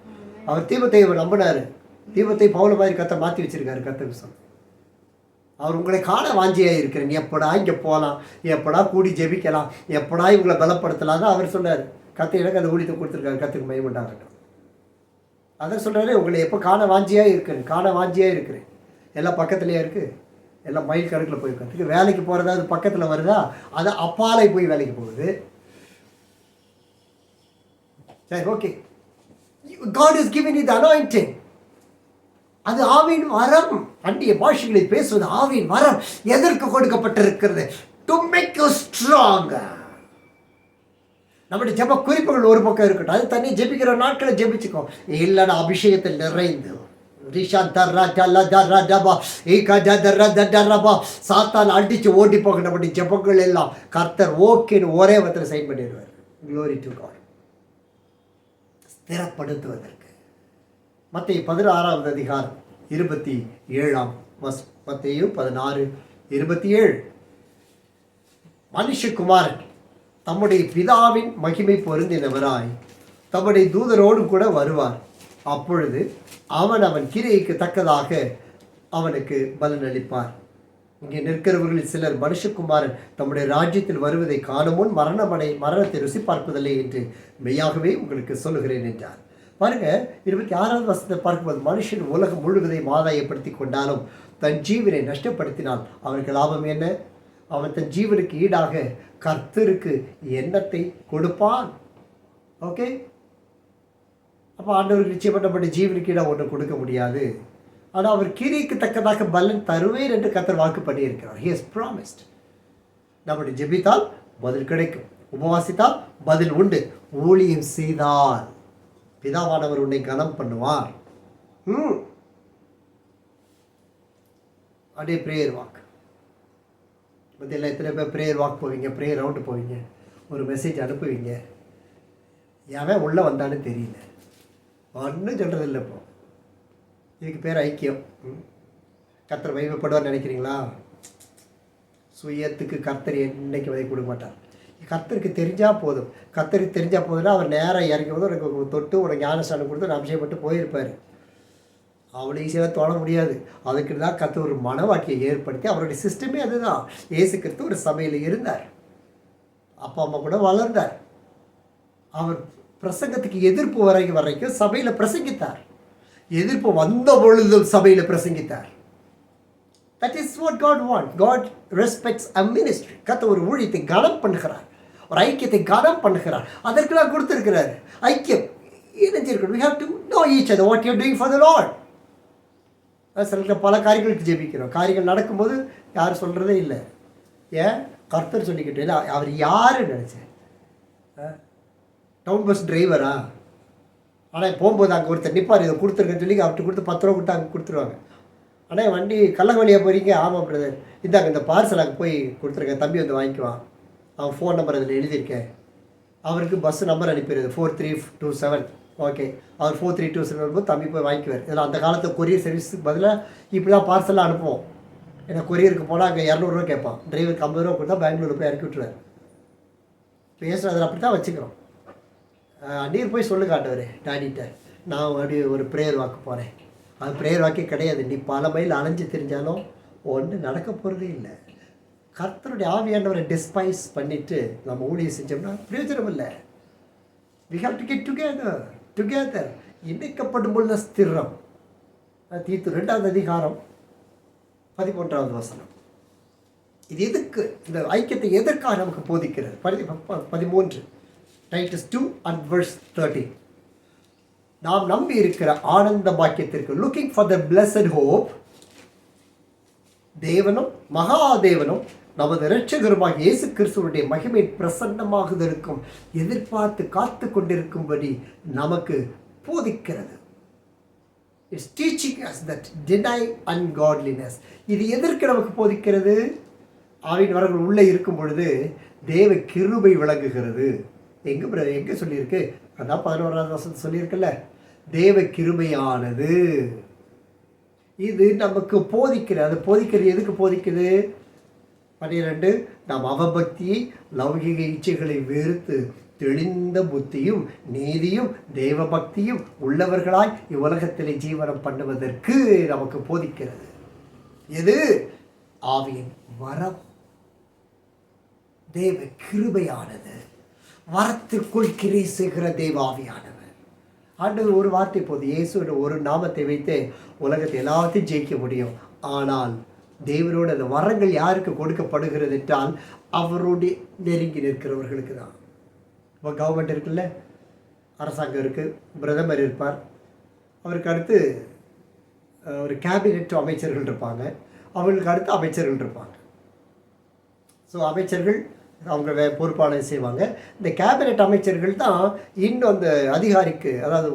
அவர் தீமோத்தேயுவை நம்பினாரு, தீமோத்தேயு பவுல் மாதிரி கர்த்தர் மாற்றி வச்சிருக்காரு. கர்த்தர் சொல், அவர் உங்களை காண வாஞ்சியாக இருக்கிறேன், எப்படா இங்கே போகலாம், எப்படா கூடி ஜெபிக்கலாம், எப்படா இவங்களை பலப்படுத்தலாம் தான் அவர் சொன்னார். கர்த்தர் எனக்கு அந்த ஊழியத்தை கொடுத்துருக்காரு, கர்த்தருக்கு மகிமையுண்டாகட்டும். அதான் சொல்கிறாரு, உங்களை எப்போ காண வாஞ்சியாக இருக்கிறேன், காண வாஞ்சியாக இருக்கிறேன். எல்லாம் பக்கத்துலேயே இருக்குது, எல்லாம் மைல் கணக்கில் போய் கற்றுக்கு. வேலைக்கு போகிறதா அது பக்கத்தில் வருதா, அது அப்பாலை போய் வேலைக்கு போகுது. சரி, okay, God is giving you the anointing. அது ஆவின் வரம். அந்நிய பாஷைகளை பேசுவது ஆவின் வரம். எதற்கு கொடுக்கப்பட்டிருக்கிறது? To make you stronger. நம்முடைய ஜெப குறிப்புகள் ஒரு பக்கம் இருக்கட்டும், அது தண்ணி ஜெபிக்கிற நாட்களை ஜெபிச்சுக்கோ. இல்லைன்னா அபிஷேகத்தில் நிறைந்து சாத்தான் அடிச்சு ஓடி போக நம்முடைய ஜெபங்கள் எல்லாம் கர்த்தர் ஓகேன்னு ஒரே வத்தில் சைன் பண்ணிடுவார். Glory to God. ஸ்திரப்படுத்துவதற்கு மத்தேயு 16வது அதிகாரம் 27ஆம் வசனம். மத்தேயு 16:27. மனுஷகுமாரன் தம்முடைய பிதாவின் மகிமை பொருந்தினவராய் தம்முடைய தூதரோடு கூட வருவார். அப்பொழுது அவன் கிரியைக்கு தக்கதாக அவனுக்கு பலன் அளிப்பார். இங்கே நிற்கிறவர்களில் சிலர் மனுஷகுமாரன் தம்முடைய ராஜ்யத்தில் வருவதை காணும் முன் மரணத்தை ருசி பார்ப்பதில்லை என்று மெய்யாகவே உங்களுக்கு சொல்லுகிறேன் என்றார். பாருங்க, 26வது வசனத்தை பார்க்கும்போது, மனுஷன் உலகம் முழுவதையும் ஆதாயப்படுத்தி கொண்டாலும் தன் ஜீவனை நஷ்டப்படுத்தினால் அவனுக்கு லாபம் என்ன? அவன் தன் ஜீவனுக்கு ஈடாக கர்த்தருக்கு எண்ணத்தை கொடுப்பான். ஓகே, அப்போ ஆண்டவருக்கு நிச்சயம் பண்ணப்பட்ட ஜீவனுக்கு ஈடாக ஒன்று கொடுக்க முடியாது. ஆனால் அவர் கிரிக்கு தக்கதாக பலன் தருவேன் என்று கர்த்தர் வாக்கு பண்ணியிருக்கிறார். He has promised. நம்முடைய ஜெபித்தால் பதில் கிடைக்கும், உபவாசித்தால் பதில் உண்டு, ஊழியம் செய்தால் பிதாவானவர் உன்னை கனம் பண்ணுவார். அப்படியே ப்ரேயர் வாக். மத்தியில் எத்தனை பேர் ப்ரேயர் வாக் போவீங்க, ப்ரேயர் ரவுண்டு போவீங்க, ஒரு மெசேஜ் அனுப்புவீங்க, எவன் உள்ளே வந்தான்னு தெரியல, ஒன்றும் சொல்கிறது இல்லை. இப்போ இதுக்கு பேர் ஐக்கியம். கர்த்தர் மகிமைப்படுவார்னு நினைக்கிறீங்களா? சுயத்துக்கு கர்த்தர் என்னைக்கு வதை கொடுக்க மாட்டார். கர்த்தருக்கு தெரிஞ்சால் போதும். கர்த்தருக்கு தெரிஞ்சால் போதுன்னா அவர் நேராக இறங்கி போது உனக்கு தொட்டு உனக்கு ஞானஸ்தானம் கொடுத்து நான் அபிஷேகம் பண்ணிட்டு போயிருப்பார். அவ்வளோ ஈஸியாக தொட முடியாது. அதுக்கு தான் கர்த்தர் ஒரு மனவாட்டியை ஏற்படுத்தி, அவருடைய சிஸ்டமே அதுதான். இயேசு கிறிஸ்து ஒரு சபையில் இருந்தார், அப்பா அம்மா கூட வளர்ந்தார். அவர் பிரசங்கத்துக்கு எதிர்ப்பு வரைக்கும் சபையில் பிரசங்கித்தார். எதிர்ப்பு வந்த பொழுதும் சபையில் பிரசங்கித்தார். That is what God want. God respects a ministry. கர்த்தர் ஒரு ஊழியத்தை கனம் பண்ணுகிறார், ஒரு ஐக்கியத்தை கனம் பண்ணுகிறார். அதற்கெல்லாம் கொடுத்துருக்கிறார். ஐக்கியம் இணைஞ்சிருக்கணும். we have to know each other what you are doing for the Lord. சில பல காரியங்களுக்கு ஜெபிக்கிறோம், காரியங்கள் நடக்கும்போது யாரும் சொல்கிறதே இல்லை. ஏன்? கர்த்தர் சொல்லிக்கிட்டு இல்லை. அவர் யாருன்னு நினச்சேன், டவுன் பஸ் டிரைவரா? ஆனால் போகும்போது அங்கே ஒருத்தர் நிற்பார், இதை கொடுத்துருக்கேன்னு சொல்லி அவர்கிட்ட கொடுத்து 10 ரூபா கொடுத்து அங்கே கொடுத்துருவாங்க. ஆனால் வண்டி கள்ளங்கவழியாக போகிறீங்க, ஆமாம் பிரதர், இந்தாங்க இந்த பார்சல் அங்கே போய் கொடுத்துருக்கேன், தம்பி வந்து வாங்கிக்குவான், அவன் ஃபோன் நம்பர் அதில் எழுதியிருக்கேன், அவருக்கு பஸ் நம்பர் அனுப்பிடுது 4327. ஓகே, அவர் 4327 வரும்போது தம்பி போய் வாங்கிக்குவார். இதில் அந்த காலத்தில் கொரியர் சர்வீஸுக்கு பதிலாக இப்படி தான் பார்சலாக அனுப்புவோம். ஏன்னா கொரியருக்கு போனால் அங்கே 200 ரூபா கேட்பான், டிரைவருக்கு 50 ரூபா கொடுத்தா பெங்களூர் போய் இறக்கி விட்டுருவார். பேசுகிற அதில் அப்படி தான் வச்சுக்கிறோம். நீர் போய் சொல்லு காட்டுவார் டாடிட்ட, நான் அப்படி ஒரு ப்ரேயர் வாக்கு போகிறேன். அது ப்ரேயர் வாக்கே கிடையாது. நீ பல மைல் அலைஞ்சு தெரிஞ்சாலும் ஒன்றும் நடக்க போகிறதே இல்லை. கர்த்தருடைய ஆவியானவரை டிஸ்பைஸ் பண்ணிவிட்டு நம்ம ஊழியம் செஞ்சோம்னா பிரயோஜனம் இல்லை. we have to get together. இணைக்கப்படும் பொழுது ஸ்திரம். தீத்து 2வது அதிகாரம் 13வது வசனம். இது எதுக்கு, இந்த ஐக்கியத்தை எதற்காக நமக்கு போதிக்கிறது? 13 Titus 2 and verse 13. நாம் நம்பி இருக்கிற ஆனந்த பாக்கியத்திற்கு, looking for the blessed hope, தேவனும் மகாதேவனும் நமது இரட்சகருமாக இயேசு கிறிஸ்துவுடைய மகிமை பிரசன்னமாகுதற்கும் எதிர்பார்த்து காத்து கொண்டிருக்கும்படி நமக்கு போதிக்கிறது. It's teaching us that deny ungodliness. இது எதற்கு நமக்கு போதிக்கிறது? ஆவின் வரங்கள் உள்ளே இருக்கும் பொழுது தேவ கிருபை விளங்குகிறது. எங்கே சொல்லியிருக்கு? அதான் 11வது வசனம் சொல்லியிருக்குல்ல, தேவ கிருபையானது. இது நமக்கு போதிக்கிறது. அது போதிக்கிறது எதுக்கு போதிக்குது? 12 நாம் அவபக்தியை, லௌகிக இச்சைகளை வெறுத்து தெளிந்த புத்தியும் நீதியும் தேவ பக்தியும் உள்ளவர்களாய் இவ்வுலகத்திலே ஜீவனம் பண்ணுவதற்கு நமக்கு போதிக்கிறது. எது? ஆவியின் வரம், தேவ கிருபையானது. வரத்திற்குள் கிரியை செய்கிற தேவ ஆவியானவர். ஆண்டவர் ஒரு வார்த்தை போது, இயேசுவோட ஒரு நாமத்தை வைத்து உலகத்தை எல்லாத்தையும் ஜெயிக்க முடியும். ஆனால் தேவனோட அந்த வரங்கள் யாருக்கு கொடுக்கப்படுகிறது என்றால் அவருடைய நெருங்கி நிற்கிறவர்களுக்கு தான். இப்போ கவர்மெண்ட் இருக்குல்ல, அரசாங்கம் இருக்குது, பிரதமர் இருப்பார், அவருக்கு அடுத்து ஒரு கேபினெட் அமைச்சர்கள் இருப்பாங்க, அவங்களுக்கு அடுத்து அமைச்சர்கள் இருப்பாங்க. ஸோ அமைச்சர்கள் அவங்க பொறுப்பாளர் செய்வாங்க. இந்த கேபினெட் அமைச்சர்கள் தான் இன்னும் அந்த அதிகாரிக்கு, அதாவது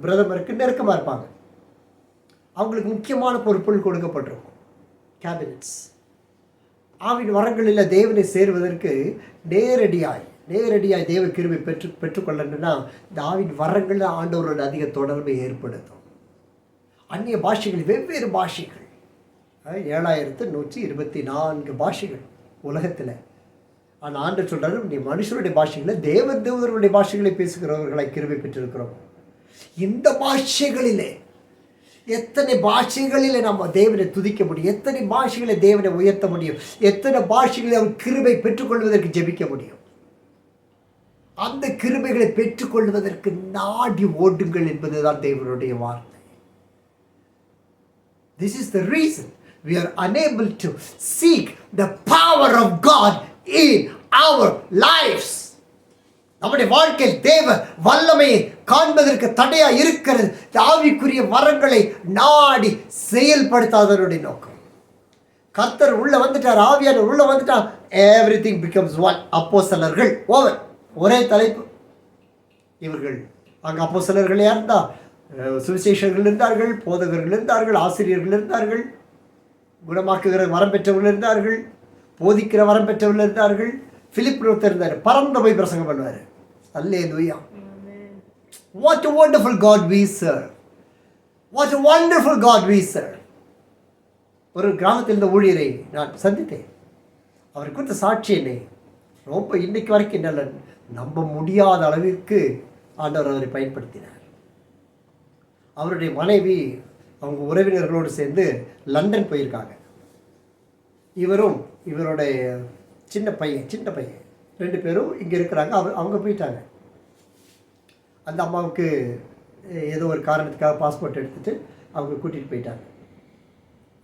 பிரதமருக்கு நெருக்கமாக இருப்பாங்க. அவங்களுக்கு முக்கியமான பொறுப்புகள் கொடுக்கப்பட்டிருக்கும். கேபினெட்ஸ் ஆவின் வரங்களில் தேவனை சேருவதற்கு நேரடியாய் தேவ கிருபை பெற்றுக்கொள்ளணும்னா இந்த ஆவின் வரங்கள் ஆண்டவரோட அதிக தொடர்பை ஏற்படுத்தும். அந்நிய பாஷைகள், வெவ்வேறு பாஷைகள், 7124 பாஷைகள் உலகத்தில். ஆனால் ஆண்டவர் சொல்கிறாரு, நீ மனுஷருடைய பாஷைகளை தேவதூதர்களுடைய பாஷைகளை பேசுகிறவர்களை கிருபை பெற்றிருக்கிறோம். இந்த பாஷைகளிலே, எத்தனை பாஷைகளில் நம்ம தேவனை துதிக்க முடியும், எத்தனை பாஷைகளை தேவனை உயர்த்த முடியும், எத்தனை பாஷைகளை அவர் கிருபை பெற்றுக்கொள்வதற்கு ஜெபிக்க முடியும். அந்த கிருபைகளை பெற்றுக்கொள்வதற்கு நாடி ஓடுங்கள் என்பதுதான் தேவனுடைய வார்த்தை. This is the reason we are unable to seek the power of God in our lives. நம்முடைய வாழ்க்கையில் தேவ வல்லமையை காண்பதற்கு தடையா இருக்கிறது ஆவிக்குரிய வரங்களை நாடி செயல்படுத்தாதவருடைய நோக்கம். கர்த்தர் உள்ள வந்துட்டார், ஆவியானவர் உள்ள வந்துட்டார், everything becomes one. அப்போஸ்தலர்கள் ஓவர், ஒரே தலைப்பு. இவர்கள் அங்கே அப்போஸ்தலர்கள் யார் இருந்தா? சுவிசேஷர்கள் இருந்தார்கள், போதகர்கள் இருந்தார்கள், ஆசிரியர்கள் இருந்தார்கள், குணமாக்குகிற வரம் பெற்றவர்கள் இருந்தார்கள், போதிக்கிற வரம் பெற்றவர்கள் இருந்தார்கள். பிலிப் ஒருத்தர் இருந்தார், பறந்த போய் பிரசங்கம் பண்ணுவார். அல்லேலூயா. What a wonderful God we serve. What a wonderful God we serve. ஒரு கிராமத்தில் இருந்த ஊழியரை நான் சந்தித்தேன். அவர் கொடுத்த சாட்சி என்னை ரொம்ப இன்னைக்கு வரைக்கும் என்னால் நம்ப முடியாத அளவிற்கு ஆண்டவர் அவரை பயன்படுத்தினார். அவருடைய மனைவி அவங்க உறவினர்களோடு சேர்ந்து லண்டன் போயிருக்காங்க. இவரும் இவருடைய சின்ன பையன் 2 பேரும் இங்கே இருக்கிறாங்க. அவங்க போயிட்டாங்க. அந்த அம்மாவுக்கு ஏதோ ஒரு காரணத்துக்காக பாஸ்போர்ட் எடுத்துகிட்டு அவங்க கூட்டிகிட்டு போயிட்டாங்க.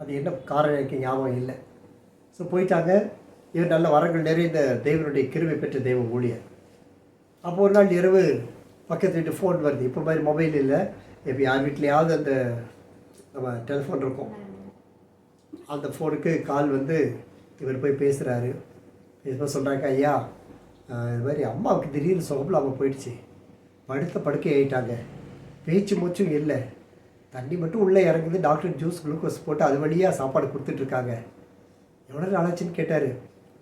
அது என்ன காரணம் எனக்கு ஞாபகம் இல்லை. ஸோ போயிட்டாங்க. இவர் நல்ல வரங்கள் நிறைந்த தேவனுடைய கிருபை பெற்ற தெய்வ ஊழியர். அப்போ ஒரு நாள் இரவு பக்கத்து வீட்டு ஃபோன் வருது. இப்போ மாதிரி மொபைல் இல்லை. இப்போ யார் வீட்லையாவது அந்த நம்ம டெலிஃபோன் இருக்கும். அந்த ஃபோனுக்கு கால் வந்து இவர் போய் பேசுகிறாரு. பேசும்போது சொல்கிறாங்க, ஐயா இது மாதிரி அம்மாவுக்கு திடீர்னு சுகமில்லாமல் போயிடுச்சு, படுத்த படுக்கை ஆகிட்டாங்க, பேச்சு மூச்சும் இல்லை, தண்ணி மட்டும் உள்ளே இறங்குது, டாக்டர் ஜூஸ் குளுக்கோஸ் போட்டு அது வழியாக சாப்பாடு கொடுத்துட்ருக்காங்க. எவ்வளோ நாளாச்சுன்னு கேட்டார்.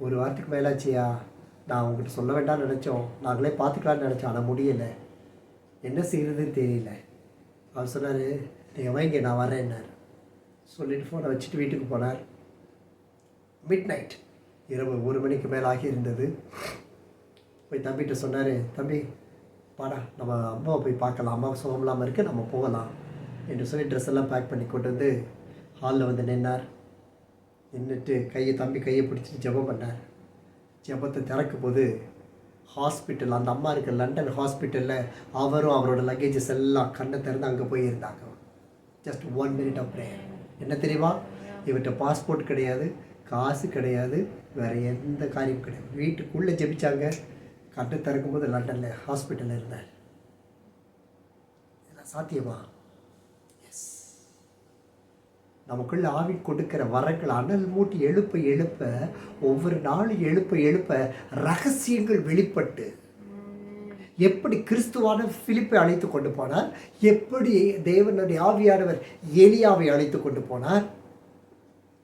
1 வாரத்துக்கு மேலாச்சியா, நான் உங்கள்கிட்ட சொல்ல வேண்டாம்னு நினச்சோம், நாங்களே பார்த்துக்கலான்னு நினச்சோம், ஆனால் முடியலை, என்ன செய்கிறதுன்னு தெரியல. அவர் சொன்னார், நீங்கள் வைங்க நான் வரேன்னார். சொல்லிவிட்டு ஃபோனை வச்சுட்டு வீட்டுக்கு போனார். மிட் நைட், இரவு 1 மணிக்கு மேலே ஆகியிருந்தது. போய் தம்பிகிட்ட சொன்னார், தம்பி பாடா நம்ம அம்மாவை போய் பார்க்கலாம், அம்மாவுக்கு சுகம் இல்லாமல் இருக்குது, நம்ம போகலாம் என்று சொல்லி ட்ரெஸ் எல்லாம் பேக் பண்ணி கொண்டு வந்து ஹாலில் வந்து நின்னார். நின்றுட்டு தம்பி கையை பிடிச்சி ஜெபம் பண்ணார். ஜெபத்தை திறக்கும் போது ஹாஸ்பிட்டல், அந்த அம்மா இருக்க லண்டன் ஹாஸ்பிட்டலில் அவரும் அவரோட லக்கேஜஸ் எல்லாம் கண்ணை திறந்து அங்கே போயிருந்தாங்க. Just 1 minute of prayer. என்ன தெரியுமா, இவர்கிட்ட பாஸ்போர்ட் கிடையாது, காசு கிடையாது, வேறு எந்த காரியமும் கிடையாது. வீட்டுக்குள்ளே ஜெபிச்சாங்க. கண்ணை திறக்கும்போது லண்டனில் ஹாஸ்பிட்டலில் இருந்தார். இதெல்லாம் சாத்தியமா? எஸ். நமக்குள்ள ஆவி கொடுக்கிற வரங்கள் அனல் மூட்டி எழுப்ப ஒவ்வொரு நாளும் எழுப்ப ரகசியங்கள் வெளிப்பட்டு, எப்படி கிறிஸ்துவான பிலிப்பை அழைத்து கொண்டு போனார், எப்படி தேவனுடைய ஆவியானவர் எலியாவை அழைத்து கொண்டு போனார்,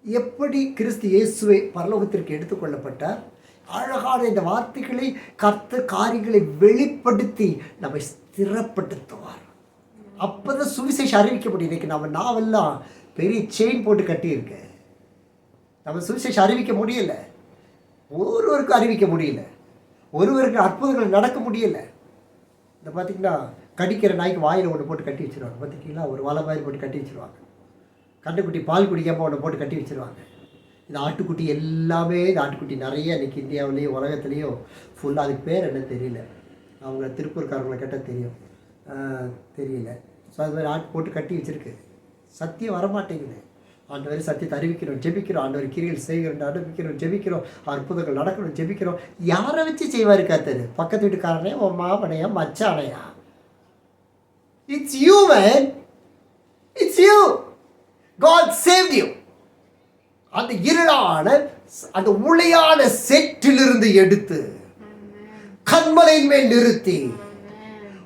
எப்படி கிறிஸ்து இயேசுவை பரலோகத்திற்கு எடுத்துக்கொள்ளப்பட்டார். அழகான இந்த வார்த்தைகளை காரியங்களை வெளிப்படுத்தி நம்மை ஸ்திரப்படுத்துவார். அப்போதான் சுவிசேஷம் அறிவிக்க முடியும். இன்னைக்கு நம்ம நாவெல்லாம் பெரிய செயின் போட்டு கட்டியிருக்கு. நம்ம சுவிசேஷம் அறிவிக்க முடியல, ஒருவருக்கும் அறிவிக்க முடியல, ஒருவருக்கு அற்புதங்கள் நடக்க முடியல. இந்த பார்த்திங்கன்னா கடிக்கிற நாய்க்கு வாயில் ஒன்று போட்டு கட்டி வச்சுருவாங்க. பார்த்திங்களா, ஒரு வலை மாதிரி போட்டு கட்டி வச்சுருவாங்க. கண்டுக்குட்டி பால் குடிக்காமல் ஒன்று போட்டு கட்டி வச்சுருவாங்க. இந்த ஆட்டுக்குட்டி எல்லாமே, இந்த ஆட்டுக்குட்டி நிறைய இன்றைக்கி இந்தியாவிலேயும் உலகத்துலேயும் ஃபுல்லாக, அதுக்கு பேர் என்ன தெரியல, அவங்க திருப்பூர்காரங்களை கேட்டால் தெரியும், தெரியல. ஸோ அது மாதிரி ஆட்டு போட்டு கட்டி வச்சுருக்கு. சத்தியம் வரமாட்டேங்குது. ஆண்டவர் சத்தியத்தை அறிவிக்கிறோம், ஜெபிக்கிறோம், ஆண்டவர் கிரிகள் செய்கிறோம், அறிவிக்கிறோம், ஜெபிக்கிறோம், அற்புதங்கள் நடக்கணும், ஜெபிக்கிறோம். யாரை வச்சு செய்வார் கர்த்தர்? பக்கத்து வீட்டுக்காரனே, உன் மாமனையா, மச்சானையா? It's you man, it's you. God saved you. அந்த இருளான, அந்த உளையான செட்டிலிருந்து எடுத்து கண்மலையின் மேல் நிறுத்தி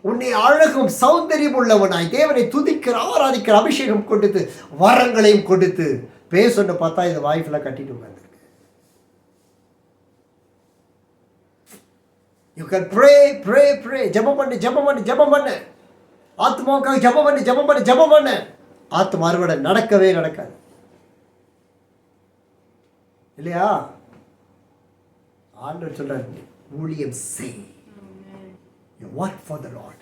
உன்னை அழகும் சௌந்தரியம் உள்ளவனாய் தேவனை துதிக்கிற ஆராதிக்கிற அபிஷேகம் கொடுத்து வரங்களையும் கொடுத்து பேசொன்னு பார்த்தா இந்த வாய்ஃப்ல கட்டிட்டு உட்கார்ந்துருக்கு. You can pray. ஜெபம் பண்ணு. ஆத்மாவுக்காக ஜெபம் பண்ணு. ஆத்மா அறுவடை நடக்கவே நடக்காது இல்லையா? ஆண்டவர் சொல்றாரு, ஊழியம் செய். You work for the Lord.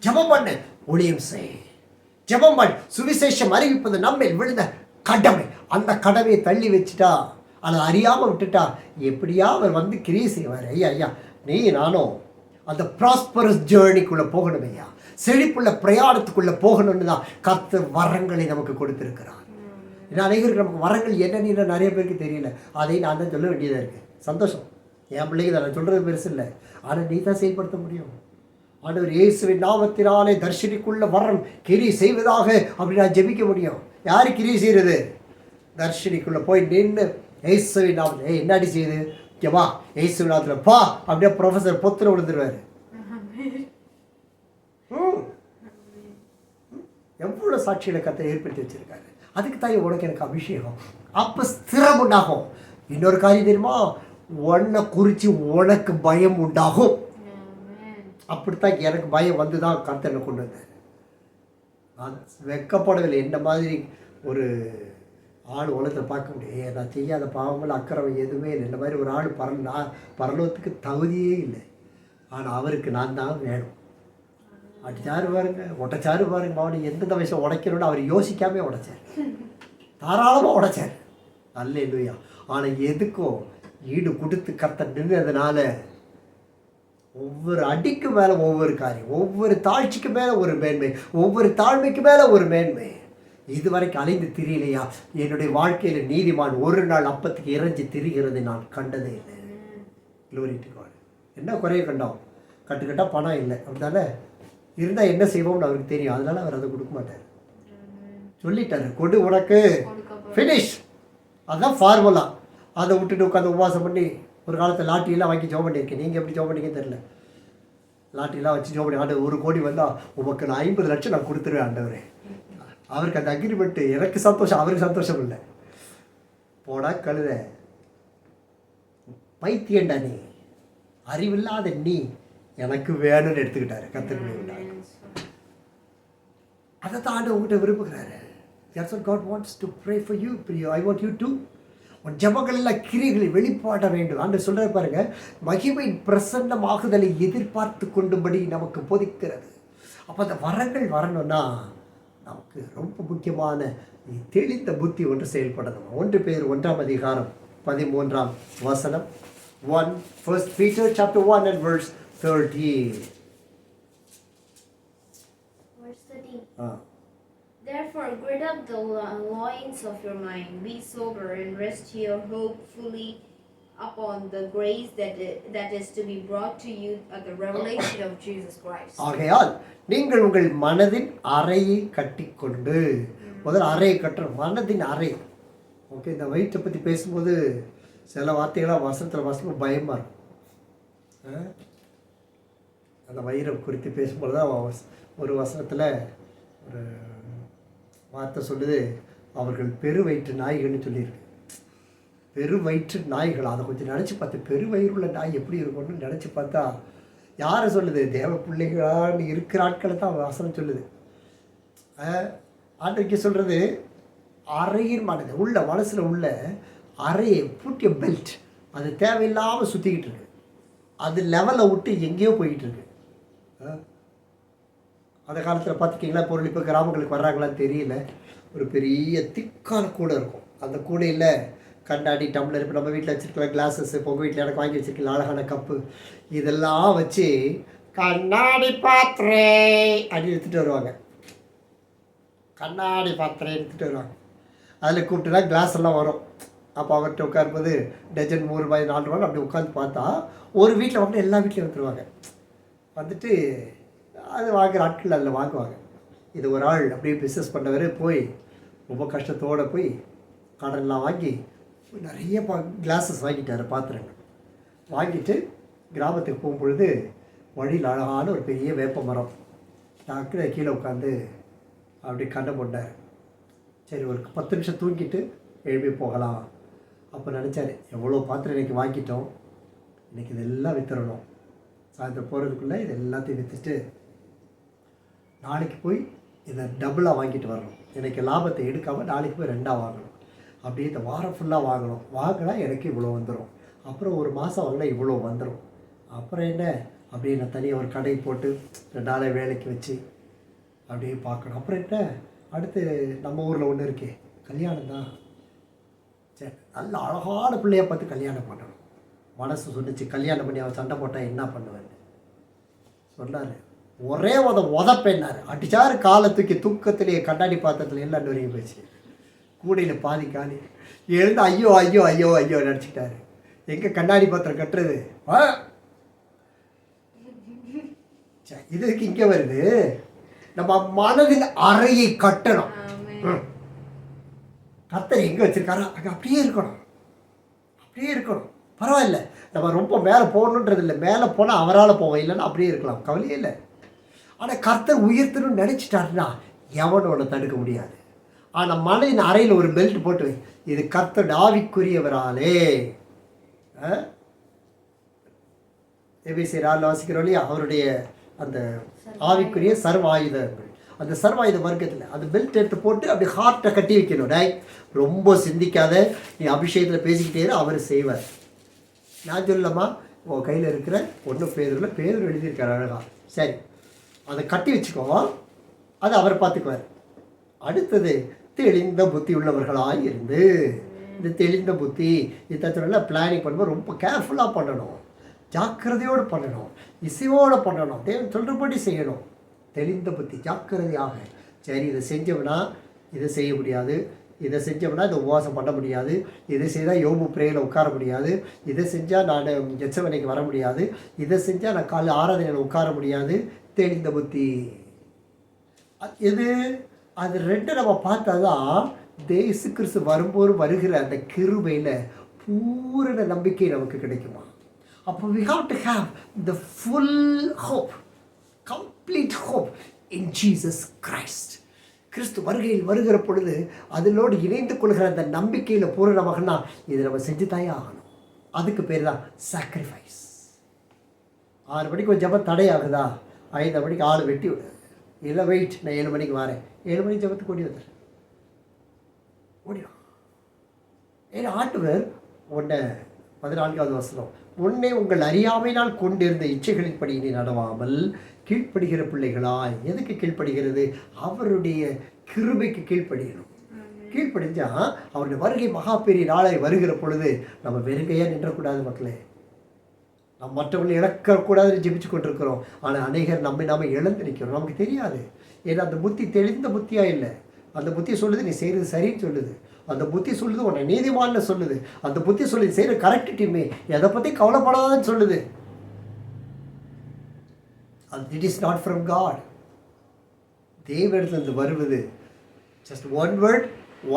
ஜெபம் பண்ணு, ஊழியம் செய். ஜெபம் பண்ணு. சுவிசேஷம் அறிவிப்பது நம்மில் விழுந்த கடமை. அந்த கடமையை தள்ளி வச்சுட்டா, அதை அறியாமல் விட்டுட்டா, எப்படியா அவர் வந்து கிரியை செய்வார். ஐயா நீ நானும் அந்த ப்ராஸ்பரஸ் ஜேர்னிக்குள்ளே போகணும் ஐயா, செழிப்புள்ள பிரயாணத்துக்குள்ளே போகணும்னு தான் கர்த்தர் வரங்களை நமக்கு கொடுத்துருக்கிறார். ஏன்னா அநேகருக்கு நமக்கு வரங்கள் என்னன்னு நிறைய பேருக்கு தெரியல. அதை நான் தான் சொல்ல வேண்டியதாக இருக்குது. சந்தோஷம், என் பிள்ளைங்க தான், நான் சொல்கிறது பெருசு இல்லை, ஆனால் நீ தான் செயல்படுத்த முடியும். ஆண்டவர் இயேசுவின் நாமத்தினாலே தர்ஷினிக்குள்ள வரம் கிரி செய்வதாக அப்படி நான் ஜெபிக்க முடியும். யார் கிரி செய்கிறது? தர்ஷினிக்குள்ளே போய் நின்று இயேசுவின் நாமத்தில் என்னடி செய்யுது வா, இயேசுவின் நாமத்தில் பா, அப்படியே ப்ரொஃபஸர் பொத்துல விழுந்துருவார். எவ்வளோ சாட்சிகளை கத்தை ஏற்படுத்தி வச்சிருக்காரு. அதுக்கு தான் உனக்கு எனக்கு அபிஷேகம். அப்போ ஸ்திரம் உண்டாகும். இன்னொரு காரியம் தெரியுமா, உன்னை குறித்து உனக்கு பயம் உண்டாகும். அப்படித்தான் எனக்கு பயம் வந்து தான் கர்த்தனை கொண்டு வந்தேன். நான் வெக்கப்படவில்லை. என்ன மாதிரி ஒரு ஆள் உலகத்தில் பார்க்க முடியும். நான் செய்யாத பாவங்கள் அக்கறை எதுவுமே இல்லை. இந்த மாதிரி ஒரு ஆள் பரலோகத்துக்கு தகுதியே இல்லை. ஆனால் அவருக்கு நான் தான் வேணும். அடிச்சாரு பாருங்க, உடைச்சாரு பாருங்க. அவனை எந்தெந்த வயசில் உடைக்கணும்னு அவர் யோசிக்காமே உடைச்சார், தாராளமாக உடைச்சார். அல்லேலூயா. ஆனால் எதுக்கும் ஈடு கொடுத்து கர்த்தர் நின்றதுனால ஒவ்வொரு அடிக்கு மேலே ஒவ்வொரு காரியம், ஒவ்வொரு தாழ்ச்சிக்கு மேலே ஒரு மேன்மை, ஒவ்வொரு தாழ்மைக்கு மேலே ஒரு மேன்மை. இதுவரைக்கும் அலைந்து திரியலையா? என்னுடைய வாழ்க்கையில் நீதிமான் ஒரு நாள் அப்பத்துக்கு இறைஞ்சி திரிகிறதை நான் கண்டதே இல்லை. Glory to God. என்ன குறைய கண்டோம்? கட்டுக்கட்டாக பணம் இல்லை, அப்படித்தானே? இருந்தால் என்ன செய்வோம்னு அவருக்கு தெரியும். அதனால அவர் அதை கொடுக்க மாட்டார். சொல்லிட்டாரு, கொடு உனக்கு, ஃபினிஷ். அதுதான் ஃபார்முலா. அதை விட்டுட்டு உட்காந்து உபவாசம் பண்ணி ஒரு காலத்தில் லாட்டரியெல்லாம் வாங்கி ஜோம் பண்ணியிருக்கேன். நீங்கள் எப்படி ஜோம் பண்ணிங்கன்னு தெரில. லாட்டரியெல்லாம் வச்சு ஜோம் பண்ணி, ஆண்டு 1 கோடி வந்தால் உமக்கு நான் 50 லட்சம் நான் கொடுத்துருவேன் ஆண்டவரே. அவருக்கு அந்த அக்ரிமெண்ட்டு எனக்கு சந்தோஷம், அவருக்கு சந்தோஷம் இல்லை. போடா கழுத, பைத்தியண்டா நீ, அறிவில்லாத நீ, எனக்கு வேணும்னு எடுத்துக்கிட்டாரு. கர்த்தருடைய அதை தான் ஆண்டு உங்கள்கிட்ட விரும்புகிறாரு. That's what God wants to pray for you. I want you to. உன் ஜபங்கள் எல்லாம் கிரியைகளை வெளிப்பாட வேண்டும். ஆண்டு சொல்கிற பாருங்க, மகிமையின் பிரசன்னமாகுதலை எதிர்பார்த்து கொண்டுபடி நமக்கு போதிக்கிறது. அப்போ அந்த வரங்கள் வரணும்னா நமக்கு ரொம்ப முக்கியமான தெளிந்த புத்தி ஒன்று செயல்படணும். 1 Peter 1 அதிகாரம் 13 வசனம். 1 Peter chapter 1 and verse 13. Verse 13. Therefore, gird up the loins of your mind, be sober, and rest your hope fully upon the grace that is to be brought to you at the revelation of Jesus Christ. ஆகையால் நீங்கள் உங்கள் மனதின் அறையை கட்டிக்கொண்டு, முதல்ல அறையை கட்டணும், மனதின் அறை. ஓகே, இந்த வயிற்றை பற்றி பேசும்போது சில வார்த்தைகளாக வசனத்தில் வாசிக்கும் பயமாக இருக்கும். அந்த வயிறை குறித்து பேசும்போது தான் ஒரு வசனத்தில் ஒரு வார்த்தை சொல்லுது, அவர்கள் பெரு வயிற்று நாய்கள்னு சொல்லியிருக்கு. பெரு வயிற்று நாய்கள். அதை கொஞ்சம் நினச்சி பார்த்து, பெரு வயிறுள்ள நாய் எப்படி இருக்கும்னு நினச்சி பார்த்தா யாரை சொல்லுது? தேவ பிள்ளைகளான்னு இருக்கிற ஆட்களை தான் வசனம் சொல்லுது. ஆண்டைக்கு சொல்கிறது அறையின் மனது உள்ள, மனசில் உள்ள அறையை பூட்டிய பெல்ட், அது தேவையில்லாமல் சுற்றிக்கிட்டு இருக்கு. அது லெவலை விட்டு எங்கேயோ போய்கிட்டு இருக்கு. அந்த காலத்தில் பார்த்துக்கிங்களா, பொருள் இப்போ கிராமங்களுக்கு வர்றாங்களான்னு தெரியல, ஒரு பெரிய திக்கான கூடை இருக்கும். அந்த கூடையில் கண்ணாடி, டம்ளர், இப்போ நம்ம வீட்டில் வச்சுருக்கலாம் கிளாஸஸ், இப்போ உங்கள் வீட்டில் எனக்கு வாங்கி வச்சுருக்கலாம் அழகான கப்பு, இதெல்லாம் வச்சு கண்ணாடி பாத்திரே அப்படி எடுத்துகிட்டு வருவாங்க. கண்ணாடி பாத்திரம் எடுத்துகிட்டு வருவாங்க. அதில் கூப்பிட்டுனா கிளாஸ் எல்லாம் வரும். அப்போ அவர்கிட்ட உட்காரும்போது டஜன் 3 ரூபாய் 4 ரூபாய் அப்படி உட்காந்து பார்த்தா ஒரு வீட்டில் வந்து எல்லா வீட்லையும் வந்துடுவாங்க. வந்துட்டு அது வாங்குகிற ஆட்கள் அதில் வாங்குவாங்க. இது ஒரு ஆள் அப்படியே பிஸ்னஸ் பண்ணவர் போய் ரொம்ப கஷ்டத்தோடு போய் கடன்லாம் வாங்கி நிறைய கிளாஸஸ் வாங்கிட்டார், பாத்திரங்கள் வாங்கிட்டு கிராமத்துக்கு போகும்பொழுது வழியில் அழகான ஒரு பெரிய வேப்ப மரம், டாக்டர் கீழே உட்காந்து அப்படி கண்ணை போட்டார். சரி, ஒரு 10 நிமிஷம் தூங்கிட்டு எழுப்பி போகலாம். அப்போ நினச்சார், எவ்வளோ பாத்திரம் இன்றைக்கி வாங்கிட்டோம், இன்றைக்கி இதெல்லாம் விற்றுறணும். சாயந்தரம் போகிறதுக்குள்ளே இது எல்லாத்தையும் விற்றுட்டு நாளைக்கு போய் இதை டபுளாக வாங்கிட்டு வரணும். எனக்கு லாபத்தை எடுக்காமல் நாளைக்கு போய் 2ஆக வாங்கணும். அப்படியே இந்த வாரம் ஃபுல்லாக வாங்கினா எனக்கு இவ்வளோ வந்துடும். அப்புறம் ஒரு மாதம் வாங்கினா இவ்வளோ வந்துடும். அப்புறம் என்ன, அப்படியே நான் தனியாக ஒரு கடை போட்டு 2 நாளை வேலைக்கு வச்சு அப்படியே பார்க்கணும். அப்புறம் என்ன, அடுத்து நம்ம ஊரில் ஒன்று இருக்கே, கல்யாணம் தான். சரி, நல்ல அழகான பிள்ளையை பார்த்து கல்யாணம் பண்ணணும். மனசு சொன்னிச்சு, கல்யாணம் பண்ணி அவன் சண்டை போட்டால் என்ன பண்ணுவேன்னு சொன்னார். ஒரே உதப்பெண்ணார், அடிச்சார், காலை தூக்கி தூக்கத்திலேயே கண்ணாடி பாத்திரத்தில் எல்லாம் வரைக்கும் போயிடுச்சு. கூடையில் பாதி காலி. எழுந்து ஐயோ ஐயோ ஐயோ ஐயோ நினச்சிக்கிட்டாரு. எங்கே கண்ணாடி பாத்திரம் கட்டுறது? இதுக்கு இங்கே வருது, நம்ம மனதில் அறையை கட்டணும். கர்த்தர் எங்கே வச்சிருக்காரோ அங்கே அப்படியே இருக்கணும், அப்படியே இருக்கணும். பரவாயில்ல, நம்ம ரொம்ப மேலே போகணுன்றது இல்லை. மேலே போனால் அவரால் போவோம், இல்லைன்னா அப்படியே இருக்கலாம், கவலையே இல்லை. ஆனால் கர்த்தர் உயர்த்தணும்னு நினச்சிட்டாருன்னா எவனோட தடுக்க முடியாது. ஆனால் மனதின் அறையில் ஒரு பெல்ட் போட்டு வை, இது கர்த்தர் ஆவிக்குரியவராலே. எபிசியர் 4 வாசிக்கிறோம் இல்லையா, அவருடைய அந்த ஆவிக்குரிய சர்வாயுதங்கள், அந்த சர்வாயுத வர்க்கத்தில் அந்த பெல்ட் எடுத்து போட்டு அப்படி ஹார்ட்டை கட்டி வைக்கணும். டை ரொம்ப சிந்திக்காத, நீ அபிஷேகத்தில் பேசிக்கிட்டே அவர் செய்வார். நான் சொல்லலாமா, உன் கையில் இருக்கிற 1 பேதுருல பேதுரு எழுதியிருக்கார் அழகா. சரி, அதை கட்டி வச்சுக்கோ, அதை அவர் பார்த்துக்குவார். அடுத்தது தெளிந்த புத்தி உள்ளவர்களாக இருந்து, இந்த தெளிந்த புத்தி இத்தனை பிளானிங் பண்ணும்போது ரொம்ப கேர்ஃபுல்லாக பண்ணணும், ஜாக்கிரதையோடு பண்ணணும், இசையோடு பண்ணணும், தேவன் சொல்கிறபடி செய்யணும். தெளிந்த புத்தி, ஜாக்கிரதையாக. சரி, இதை செஞ்சோம்னா இதை செய்ய முடியாது, இதை செஞ்சோம்னா இதை உபவாசம் பண்ண முடியாது, இதை செய்தால் யோபு பிரேயில் உட்கார முடியாது, இதை செஞ்சால் நான் ஜெத்சமனேக்கு வர முடியாது, இதை செஞ்சால் நான் காலையில் ஆராதனையில் உட்கார முடியாது. தெளிந்த புத்தி எது? அது ரெண்டு நம்ம பார்த்தா தான் இயேசு கிறிஸ்து வரும்போது வருகிற அந்த கிருபையில் பூரண நம்பிக்கை நமக்கு கிடைக்குமா. அப்போ we have to have the full hope, complete hope in Jesus Christ. கிறிஸ்து வருகையில் வருகிற பொழுது அதிலோடு இணைந்து கொள்கிற அந்த நம்பிக்கையில் பூரணமாகனா இதை நம்ம செஞ்சு தாயே ஆகணும். அதுக்கு பேர் தான் சாக்ரிஃபைஸ். 6 மணிக்கு ஒரு ஜபம் தடையாகுதா, 5 மணிக்கு ஆள் வெட்டி விடு, இல்லை வெயிட், நான் 7 மணிக்கு வரேன், 7 மணிக்கு ஜபத்துக்கு ஓடி வந்துடுறேன், ஓடிடும். ஏன்னா ஆண்டவர் உன்னை 14வது வசனம், உன்னை உங்கள் அறியாமையினால் கொண்டிருந்த இச்சைகளின்படி நீ நடவாமல் கீழ்ப்படுகிற பிள்ளைகளாய். எதுக்கு கீழ்ப்படுகிறது? அவருடைய கிருபைக்கு கீழ்ப்படியணும். கீழ்ப்படிஞ்சா அவருடைய வருகை மகா பெரிய நாளை வருகிற பொழுது நம்ம வெறுங்கையாக நின்றக்கூடாது மக்களே. நம்ம மற்றவங்களை இழக்கக்கூடாதுன்னு ஜெபிச்சு கொண்டிருக்கிறோம். ஆனால் அநேகர் நாம இழந்து நிற்கிறோம், நமக்கு தெரியாது. ஏன்னா அந்த புத்தி தெளிந்த புத்தியாக இல்லை. அந்த புத்தி சொல்லுது நீ செய்கிறது சரின்னு சொல்லுது, அந்த புத்தி சொல்லுது உன்னை நீதிமான்னு சொல்லுது, அந்த புத்தி சொல்லுது செய்கிற கரெக்ட் டீமே, எதை பற்றி கவலைப்படாதான்னு சொல்லுது. It is not from God. தேவனிடத்திலிருந்து வருவது just one word,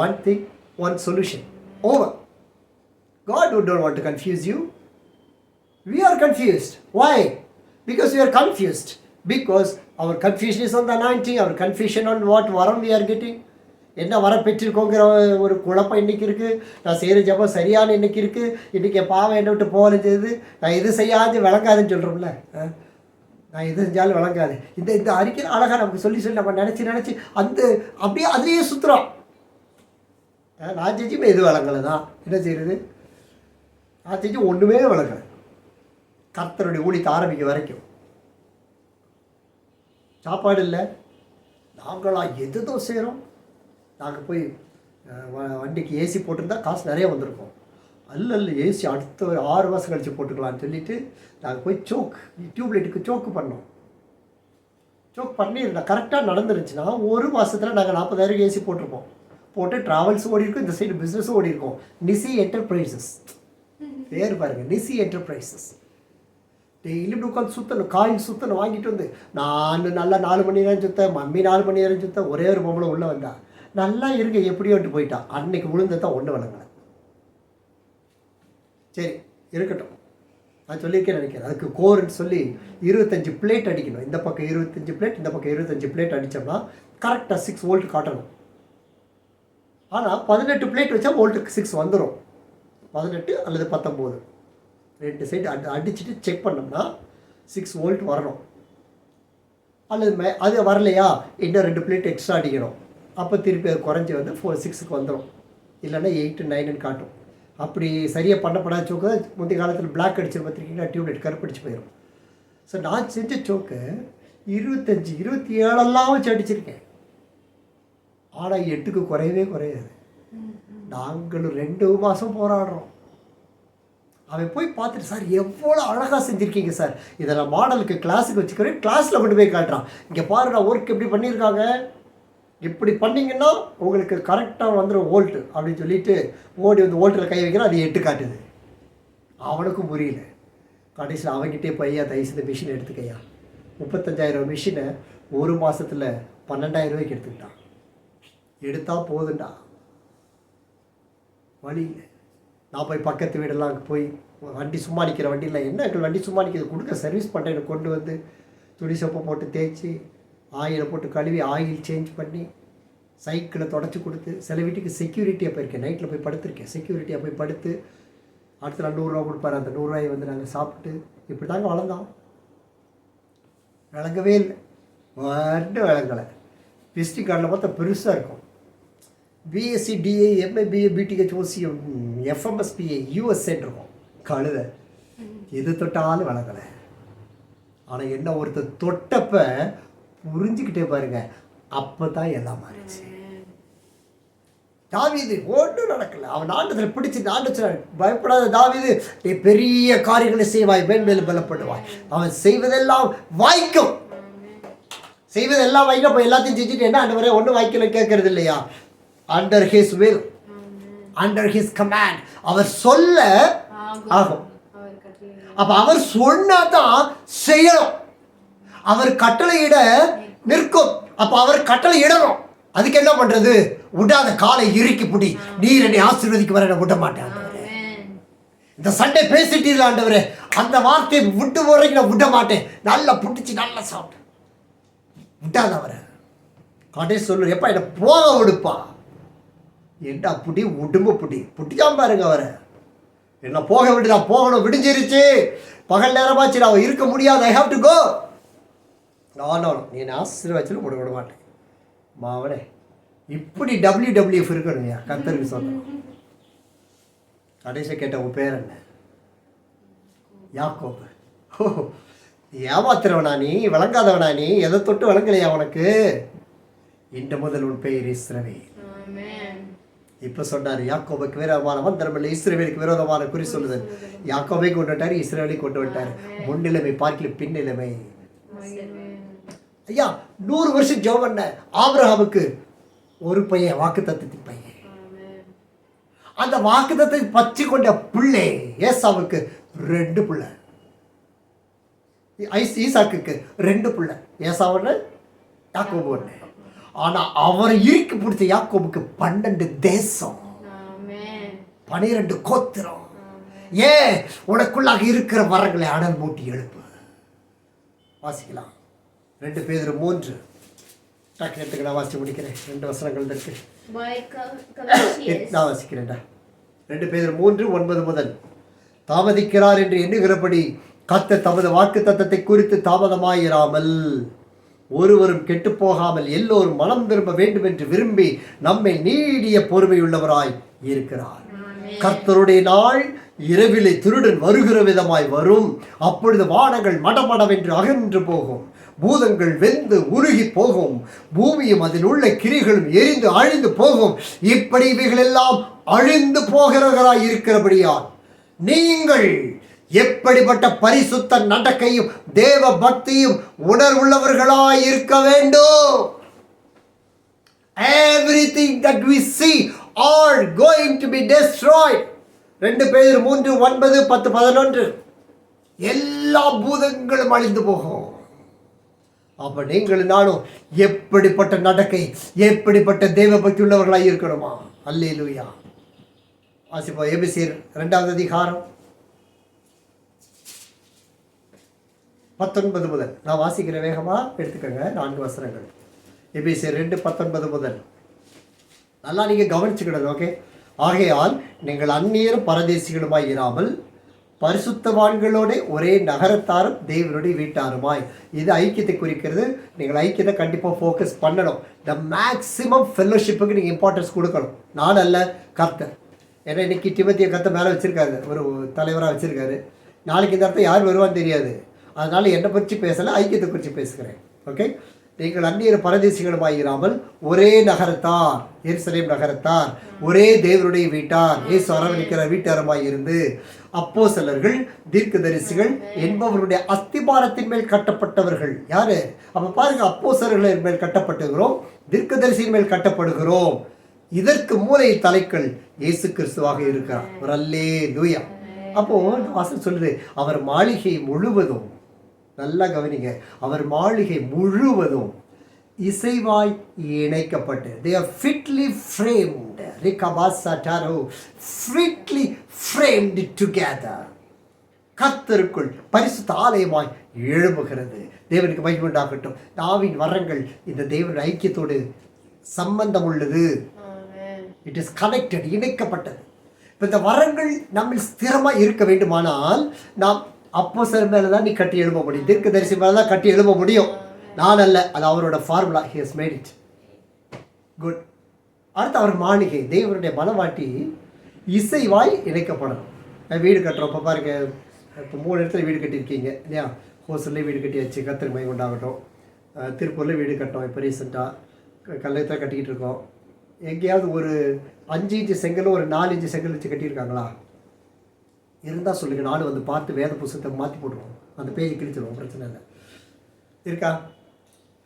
one thing, one solution, over. God don't want to confuse you. We are confused. Why? Because we are confused. Because our confusion is on the anointing, our confusion on what varam we are getting. என்ன வர பெற்றிருக்கோங்கிற ஒரு குழப்பம் இன்றைக்கி இருக்குது. நான் செய்கிற ஜபம் சரியான இன்றைக்கி இருக்குது, இன்றைக்கி என் பாவம் என்னை விட்டு போகலன்னு செய்யுது, நான் இது செய்யாது விளங்காதுன்னு சொல்கிறோம்ல, நான் எது செஞ்சாலும் விளங்காது. இந்த அறிக்கை அழகாக நமக்கு சொல்லி நம்ம நினச்சி அந்த அப்படியே அதுலேயே சுற்றுறோம். நான் செஞ்சுமே எது விளங்கலை தான் என்ன செய்கிறது, நான் செஞ்சு ஒன்றுமே விளங்கலை. கர்த்தருடைய ஊழியத்தை ஆரம்பிக்க வரைக்கும் சாப்பாடு இல்லை, நாங்களாம் எதுதோ செய்கிறோம். நாங்கள் போய் வண்டிக்கு ஏசி போட்டிருந்தா காசு நிறைய வந்திருக்கோம். அல்ல ஏசி அடுத்த ஒரு 6 மாதம் கழித்து போட்டுக்கலான்னு சொல்லிவிட்டு நாங்கள் போய் டியூப்லைட்டுக்கு சோக்கு பண்ணோம். சோக் பண்ணியிருந்தோம், கரெக்டாக நடந்துருச்சுன்னா 1 மாதத்தில் நாங்கள் 40,000 ஏசி போட்டிருப்போம். போட்டு ட்ராவல்ஸும் ஓடி இருக்கும், இந்த சைடு பிஸ்னஸும் ஓடி இருக்கும். நிசி என்டர்பிரைசஸ் பேர் பாருங்கள், நிசி என்டர்பிரைசஸ். டெய்லி உட்காந்து சுற்றணும், காயின் சுற்றணும், வாங்கிட்டு வந்து நான் நல்லா 4 மணி நேரம் சுற்றேன், மம்மி 4 மணி நேரம் சுற்றேன். ஒரே ஒரு பொம்பளை உள்ளே வந்தா நல்லா இருங்க எப்படியோன்ட்டு போயிட்டா. அன்னைக்கு விழுந்ததான் ஒன்று வழங்கலை. சரி இருக்கட்டும், நான் சொல்லியிருக்கேன் நினைக்கிறேன். அதுக்கு கோர்ன்னு சொல்லி 25 பிளேட் அடிக்கணும். இந்த பக்கம் 25 பிளேட், இந்த பக்கம் 25 பிளேட் அடித்தோம்னா கரெக்டாக 6 வோல்ட் காட்டணும். ஆனால் 18 பிளேட் வச்சா வோல்ட்டுக்கு 6 வந்துடும். 18 அல்லது 19 2 சைடு அடிச்சுட்டு செக் பண்ணோம்னா 6 வோல்ட் வரணும். அல்லது அது வரலையா இன்னும் 2 பிளேட் எக்ஸ்ட்ரா அடிக்கணும். அப்போ திருப்பி அது குறைஞ்சி வந்து 6க்கு வந்துடும், இல்லைன்னா 8 9ன்னு காட்டும். அப்படி சரியாக பண்ணப்படாத சோக்கு முந்தைய காலத்தில் பிளாக் அடிச்சு பார்த்துருக்கீங்கன்னா டியூப்லைட் கருப்படிச்சு போயிடும். ஸோ நான் செஞ்ச சோக்கு 25 27 வச்சு அடிச்சிருக்கேன். ஆனால் 8க்கு குறையவே குறையாது. நாங்களும் 2 மாதம் போராடுறோம். அவன் போய் பார்த்துட்டு சார் எவ்வளோ அழகாக செஞ்சுருக்கீங்க சார், இதை நான் மாடலுக்கு கிளாஸுக்கு வச்சுக்கிறேன், கிளாஸில் கொண்டு போய் காட்டுறான். இங்கே பாருடா ஒர்க் எப்படி பண்ணியிருக்காங்க, இப்படி பண்ணிங்கன்னா உங்களுக்கு கரெக்டாக வந்துடும் வோல்ட்டு அப்படின்னு சொல்லிட்டு ஓடி வந்து வோல்ட்டில் கை வைக்கிறான். அது 8 காட்டுது. அவனுக்கும் புரியல. கடைசியில் அவன்கிட்டே பையா தயவுசெய்து மிஷின் எடுத்துக்கையா, 35,000 மிஷினை 1 மாதத்தில் 12,000 ரூபாய்க்கு எடுத்துக்கிட்டான். எடுத்தால் போதுண்டா, வழி இல்லை. நான் போய் பக்கத்து வீடெல்லாம் போய் வண்டி சும்மா நிற்கிற வண்டியில் என்ன எங்கள் வண்டி சும்மா நிற்கிறது கொடுக்க சர்வீஸ் பண்ணுறேன், எனக்கு கொண்டு வந்து துணி சோப்பை போட்டு தேய்ச்சி ஆயிலை போட்டு கழுவி ஆயில் சேஞ்ச் பண்ணி சைக்கிளை தொடச்சி கொடுத்து சில வீட்டுக்கு செக்யூரிட்டியாக போயிருக்கேன். நைட்டில் போய் படுத்திருக்கேன், செக்யூரிட்டியாக போய் படுத்து அடுத்த 100 ரூபா கொடுப்பாரு. அந்த 100 ரூபாயை வந்து நாங்கள் சாப்பிட்டு இப்படி தாங்க வளர்ந்தோம். விளங்கவே இல்லை, ஒன்றும் விளங்கலை. விசிட்டிங் கார்டில் பார்த்தா பெருசாக இருக்கும். BSc DA MA BA PhD OCM FMSPA யூஎஸ்ஏன்னு இருக்கும். கழுத எது தொட்டாலும் விளங்கலை. ஆனால் என்ன ஒருத்தர் தொட்டப்ப புரிஞ்சுக்கிட்டே பாருங்க, அப்போ தான் எல்லாம் மாறிச்சு. தாவீது ஒன்றும் நடக்கல. அவன் ஆண்டத்தில் பிடிச்சி ஆண்டு பயப்படாத தாவீது, நீ பெரிய காரியங்களை செய்வாய், மேன்மேலும் பலப்படுவாய், அவன் செய்வதெல்லாம் வாய்க்கும். செய்வதெல்லாம் வாய்க்கும். அப்போ எல்லாத்தையும் செஞ்சுட்டு என்ன ஆண்டவரே ஒன்றும் வாய்க்கல கேட்கறது இல்லையா? Under his will, under his command, அவர் சொல்ல ஆகும். அப்ப அவர் சொன்னாதான் செய்யணும். அவர் கட்டளையிட நிற்கும். அப்ப அவர் கட்டளை இடணும். அதுக்கு என்ன பண்றது? விடாத காலை இறுக்கி புடி, நீர் என்னை ஆசீர்வதிக்கு வர விட மாட்டேன் ஆண்டவரே. இந்த சண்டை பேசிட்டீர்கள் ஆண்டவரே, அந்த வார்த்தையை விட்டு வரைக்கும் நான் விட மாட்டேன். நல்லா புடிச்சு நல்லா சாப்பிட்டு விட்டாத அவரை கடை சொல்லு, எப்பா என்ன போக விடுப்பா, என்ன புடி உடும்பு புடி புட்டிச்சாம பாருங்க அவரை. என்ன போக விட்டு, நான் போகணும், விடிஞ்சிருச்சு, பகல் நேரமாச்சு, நான் இருக்க முடியாது, ஐ ஹாவ் டு கோ. நானும் நீ என்ன ஆசீர்வதிச்சு விட மாட்டேன். மாவனே இப்படி WWF இருக்கணும்யா, கர்த்தருக்கு சொல்லணும். கடைசி கேட்ட உன் பேர் என்ன? யாக்கோபு. ஓ, ஏமாத்துறவனா நீ, விளங்காதவனா நீ, எதை தொட்டு விளங்கலையா உனக்கு? இன்று முதல் உன் பெயர் இஸ்ரவேல். இப்ப சொன்னார், யாக்கோபுக்கு விரோதமான மந்திரமில்லை, இஸ்ரவேலுக்கு விரோதமான குறி சொல்லுதல். யாக்கோபை கொண்டு விட்டார், இஸ்ரவேலை கொண்டு விட்டார். முன்னிலைமை பார்க்கல பின்னிலைமை. ஐயா 100 வருஷம் ஜெபம் பண்ண ஆபிரகாமுக்கு ஒரு பையன், வாக்குத்தத்தத்தின் பையன். அந்த வாக்குத்தத்தை பற்றி கொண்ட பிள்ளை ஏசாவுக்கு 2 பிள்ளை, ஈசாக்குக்கு 2 பிள்ளை, ஏசாவுன்னு யாக்கோபு ஒன்று. ஆனா அவரை இறுக்கி பிடிச்ச யாக்கோபுக்கு 12 தேசம், 12 கோத்திரம். ஏன்? உனக்குள்ளாக இருக்கிற வரங்களை அனல் மூட்டி எழுப்பு. வாசிக்கலாம் 2 பேதுரு 3. டக்குனத்துக்கு நான் வாசிச்சு முடிக்கிறேன். 2 வசனங்கள் இருக்கு, நான் வாசிக்கிறேன்டா. 2 பேதுரு 3:9 முதல். தாமதிக்கிறார் என்று எண்ணுகிறபடி கர்த்தர் தமது வாக்கு தத்தத்தை குறித்து தாமதமாயிராமல், ஒருவரும் கெட்டு போகாமல் எல்லோரும் மனம் திரும்ப வேண்டும் என்று விரும்பி நம்மை நீடிய பொறுமையுள்ளவராய் இருக்கிறார். கர்த்தருடைய நாள் இரவிலே திருடன் வருகிற விதமாய் வரும். அப்பொழுது வானங்கள் மடமடவென்று அகன்று போகும், பூதங்கள் வெந்து உருகி போகும், பூமியும் அதில் உள்ள கிரிகளும் எரிந்து அழிந்து போகும். இப்படி இவைகள் எல்லாம் அழிந்து போகிறவர்களாய் இருக்கிறபடியால் நீங்கள் எப்படிப்பட்ட பரிசுத்த நடக்கையும் தேவ பக்தியும் உணர்வுள்ளவர்களாய் இருக்க வேண்டும். Everything that we see are going to be destroyed. 2 பேதுரு 3:9, 10, 11. எல்லா பூதங்களும் அழிந்து போகும். அப்ப நீங்கள் நானும் எப்படிப்பட்ட நடக்கை, எப்படிப்பட்ட தேவ பக்தி உள்ளவர்களாய் இருக்கணுமா? அல்லேலூயா. வாசிப்போம். எபேசியர் 2ஆம் அதிகாரம் 19 முதல். நான் வாசிக்கிற வேகமா எடுத்துக்கங்க, 4 வசனங்கள். எபேசியர் 2:19 முதல். நல்லா நீங்க கவனிச்சுக்கிடணும். ஓகே. ஆகையால் நீங்கள் அந்நியரும் பரதேசிகளுமாய் இராமல் பரிசுத்தவான்களோட ஒரே நகரத்தாரும் தேவனுடைய வீட்டாருமாய். இது ஐக்கியத்தை குறிக்கிறது. நீங்கள் ஐக்கியத்தை கண்டிப்பாக ஃபோக்கஸ் பண்ணணும். த மேக்சிமம் ஃபெல்லோஷிப்புக்கு நீங்கள் இம்பார்ட்டன்ஸ் கொடுக்கணும். நான் அல்ல, கர்த்தர். ஏன்னா இன்னைக்கு திமோத்தியை கர்த்தர் மேலே வச்சுருக்காரு, ஒரு தலைவராக வச்சுருக்காரு. நாளைக்கு இந்த இடத்துல யார் வருவான்னு தெரியாது. அதனால் என்னை குறித்து பேசலை, ஐக்கியத்தை குறித்து பேசுகிறேன். ஓகே. நீங்கள் அந்நியர் பரதேசிகளுமாயிராமல் ஒரே நகரத்தார், எருசலேம் நகரத்தார், ஒரே தேவனுடைய வீட்டார், இயேசு அரவணைக்கிற வீட்டாரமாய் இருந்து அப்போஸ்தலர்கள் தீர்க்கதரிசிகள் என்பவருடைய அஸ்திபாரத்தின் மேல் கட்டப்பட்டவர்கள். யாரு? அப்ப பாருங்க, அப்போஸ்தலர்கள் மேல் கட்டப்பட்டுகிறோம், தீர்க்கதரிசியின் மேல் கட்டப்படுகிறோம். இதற்கு மூலை தலைக்கல் இயேசு கிறிஸ்துவாக இருக்கிறார். ஒரு அல்லேலூயா. அப்போ வாசல் சொல்லுது, அவர் மாளிகை முழுவதும், நல்லா கவனிங்க, அவர் மாளிகை முழுவதும் இசைவாய் இணைக்கப்பட்டு, they are fitly framed, fitly framed together, கர்த்தருக்குள் பரிசுத்த ஆலயமாய் எழும்புகிறது. தேவனுக்கு மகிமை உண்டாகட்டும். தாவீதின் வரங்கள் இந்த தேவனுடைய ஐக்கியத்தோடு சம்பந்தம் உள்ளது. இட் இஸ் கனெக்டட், இணைக்கப்பட்டது. இப்போ இந்த வரங்கள் நம்ம ஸ்திரமாக இருக்க வேண்டுமானால் நாம் அப்போஸ்தலர் மேலே தான் நீ கட்டி எழுப்ப முடியும், தீர்க்கதரிசி மேலே தான் கட்டி எழுப்ப முடியும். நான் அல்ல, அது அவரோட formula. He has made it good. அடுத்து அவர் மாளிகை, தேவனுடைய மனவாட்டி இசைவாய் இணைக்கப்படணும். வீடு கட்டுறோம். இப்போ பாருங்க, இப்போ 3 இடத்துல வீடு கட்டியிருக்கீங்க இல்லையா? ஹோசல்லே வீடு கட்டியாச்சு, கர்த்தருக்கு மகிமை உண்டாகட்டும். திருப்பூரில் வீடு கட்டோம். இப்போ ரீசெண்டாக கல்லத்தில் கட்டிக்கிட்டு இருக்கோம். எங்கேயாவது ஒரு 5 இன்ச்சு செங்கல் ஒரு 4 இன்ச்சு செங்கல் வச்சு கட்டியிருக்காங்களா? இருந்தால் சொல்லுங்கள், நானும் வந்து பார்த்து வேத புத்தகத்தை மாற்றி போட்டுருவோம், அந்த பேஜ் கிழிச்சிடுவோம், பிரச்சனை இல்லை. இருக்கா?